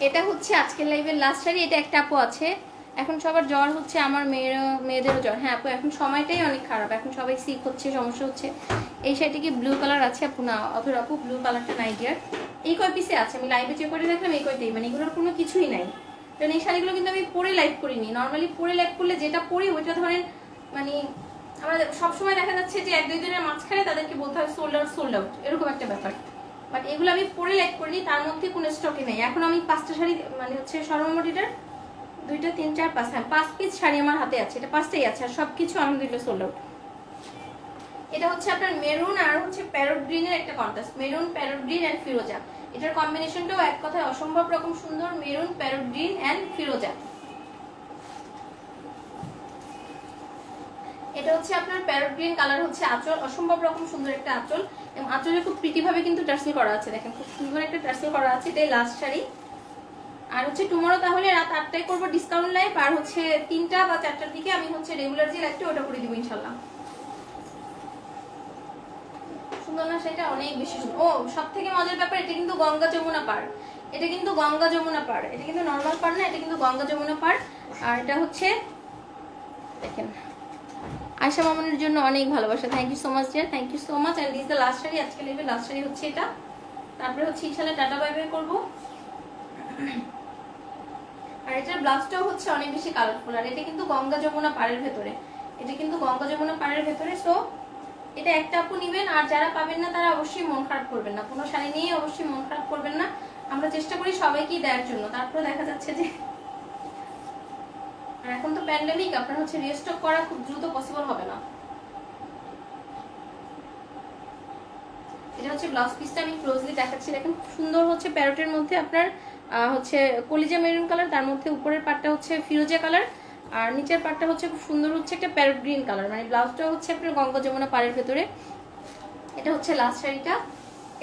এটা হচ্ছে আজকের লাইভের লাস্ট শাড়ি। এটা একটা আপু আছে, এখন সবার জ্বর হচ্ছে, আমার মেয়েদেরও জ্বর। হ্যাঁ আপু এখন সময়টাই অনেক খারাপ, এখন সবাই সিক হচ্ছে, সমস্যা হচ্ছে। এই শাড়িটি কি ব্লু কালার আছে আপু? না অথর আপু ব্লু কালারটা নাই ডিয়ার। এই কয় পিসে আছে, আমি লাইভে চেক করে দেখলাম এই কয়টাই, মানে এগুলোর কোনো কিছুই নাই। কারণ এই শাড়িগুলো কিন্তু আমি পরে লাইভ করিনি, নর্মালি পরে লাইভ করলে যেটা পরি ওইটা ধরেন মানে আমরা সবসময় দেখা যাচ্ছে যে 1-2 দিনের মাঝখানে তাদেরকে বলতে হয় সোল্ড আউট এরকম একটা ব্যাপার। বাট এগুলো আমি পরে লাইক করিনি, তার মধ্যে কোনো স্টকে নেই। এখন আমি 5টা শাড়ি, মানে হচ্ছে সর্বমোট এটার 2, 3, 4, 5, হ্যাঁ 5 পিস শাড়ি আমার হাতে আছে, এটা 5টাই আছে, আর সবকিছু আলহামদুলিল্লাহ সোল্ড আউট। এটা হচ্ছে আপনার মেরুন আর হচ্ছে প্যারট গ্রিনের একটা contrast, maroon parrot green and ফিরোজা। এটার কম্বিনেশনটাও এক কথায় অসম্ভব রকম সুন্দর, মেরুন প্যারট গ্রিন এন্ড ফিরোজা। এটা হচ্ছে আপনার প্যারট গ্রিন কালার, হচ্ছে আঁচল, অসম্ভব রকম সুন্দর একটা আঁচল, এবং আঁচলে খুব প্রিটি ভাবে কিন্তু টার্সেল করা আছে, দেখেন খুব সুন্দর একটা টার্সেল করা আছে। এটাই লাস্ট শাড়ি। আর হচ্ছে টুমরো তাহলে রাত 8টায় করবো ডিসকাউন্ট লাইভ, আর হচ্ছে 3টা বা 4টার দিকে আমি হচ্ছে রেগুলার যে লাইভটা ওটা করে দিব ইনশাল্লাহ। সুন্দর না সেটা? অনেক বেশি সুন্দর। ও সব থেকে মজার ব্যাপার, এটা কিন্তু গঙ্গা যমুনা পার, এটা কিন্তু গঙ্গা যমুনা পার, এটা কিন্তু নর্মাল পার না, এটা কিন্তু গঙ্গা যমুনা পার। আর এটা হচ্ছে দেখেন আয়শা মামুনের জন্য অনেক ভালোবাসা, thank you so much dear, thank you so much. And this the last sari, আজকে লাইভের লাস্ট শাড়ি হচ্ছে এটা। তারপরে হচ্ছে ইনশাআল্লাহ টাটা বাই বাই করবো। আর এটার ব্লাউজটাও হচ্ছে অনেক বেশি কালারফুল, আর এটা কিন্তু গঙ্গা যমুনা পাড়ের ভেতরে, এটা কিন্তু গঙ্গা যমুনা পাড়ের ভেতরে। সো এটা একটা আপু নিবেন, আর যারা পাবেন না তারা অবশ্যই মন খারাপ করবেন না, কোনো শাড়ি নিয়ে অবশ্যই মন খারাপ করবেন না। আমরা চেষ্টা করি সবাইকেই দেওয়ার জন্য, তারপরে দেখা যাচ্ছে যে আর এখন তো প্যান্ডেমিক, আপনার হচ্ছে রিস্টক করা খুব দ্রুত পসিবল হবে না। এটা হচ্ছে ব্লাউজ পিসটা, আমি ক্লোজলি দেখাচ্ছি, দেখেন সুন্দর হচ্ছে প্যারটের মধ্যে আপনার হচ্ছে কলিজা মেরুন কালার, তার মধ্যে উপরের পাটটা হচ্ছে ফিরোজা কালার, আর নিচের পাটটা হচ্ছে খুব সুন্দর হচ্ছে একটা প্যারট গ্রিন কালার, মানে ব্লাউজটা হচ্ছে আপনার গঙ্গা যমুনা পাড়ের ভেতরে। এটা হচ্ছে লাস্ট শাড়িটা,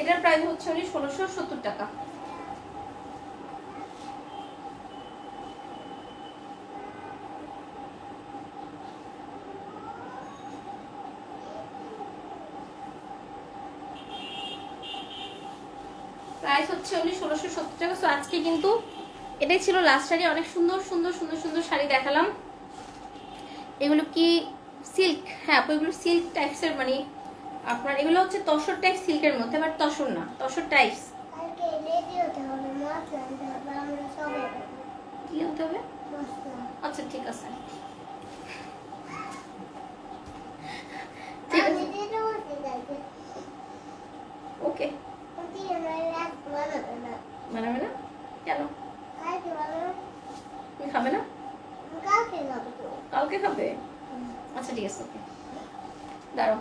এটার প্রাইস হচ্ছে 1670 টাকা। প্রাইস হচ্ছে 1670 টাকা। সো আজকে কিন্তু এটাই ছিল লাস্ট শাড়ি। অনেক সুন্দর সুন্দর সুন্দর সুন্দর শাড়ি দেখালাম। এগুলো কি সিল্ক? হ্যাঁ এগুলো সিল্ক টাইপসের, মানে আপনার এগুলো হচ্ছে তসর টাইপ সিল্কের মধ্যে, বাট তসর না, তসর টাইপস। কি হতে হবে? আচ্ছা ঠিক আছে, ওকে বানাবে না কেন? তুমি খাবে না? কালকে খাবে? আচ্ছা ঠিক আছে ওকে। দাঁড়াও।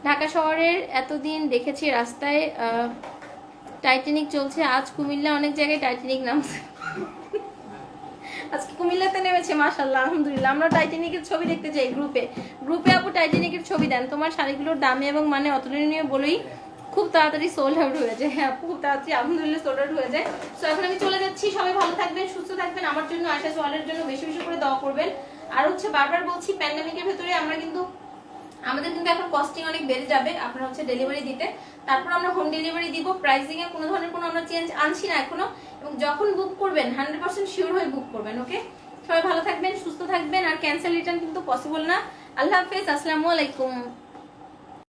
ঢাকা শহরের এতদিন দেখেছি রাস্তায় টাইটানিক চলছে, আজ কুমিল্লা অনেক জায়গায় টাইটানিক নামছে। আজকে কুমিল্লাতে নেমেছে, মাশাআল্লাহ আলহামদুলিল্লাহ। আমরা টাইটানিকের ছবি দেখতে চাই গ্রুপে। গ্রুপে আপু টাইটানিকের ছবি দেন। তোমার শাড়িগুলোর দামে এবং মানে অতুলনীয় বলেই খুব তাড়াতাড়ি সোল্ড আউট হয়ে যায়। হ্যাঁ আপু খুব তাড়াতাড়ি আলহামদুলিল্লাহ সোল্ড আউট হয়ে যায়। সো এখন আমি চলে যাচ্ছি। সবাই ভালো থাকবেন, সুস্থ থাকবেন। আমার জন্য আশা সোয়ালের জন্য বেশি বেশি করে দোয়া করবেন। আর হচ্ছে বারবার বলছি, প্যান্ডেমিকের ভেতরে আমাদের কিন্তু এখন কস্টিং অনেক বেড়ে যাবে আপনারা হচ্ছে ডেলিভারি দিতে। তারপর আমরা হোম ডেলিভারি দিব। প্রাইসিং এ কোনো ধরনের কোনো আমরা চেঞ্জ আনছি না এখনো। এবং যখন বুক করবেন 100% শিওর হয়ে বুক করবেন। ওকে, সবাই ভালো থাকবেন, সুস্থ থাকবেন। আর ক্যান্সেল রিটার্ন কিন্তু পসিবল না। আল্লাহ হাফেজ, আসসালামু আলাইকুম।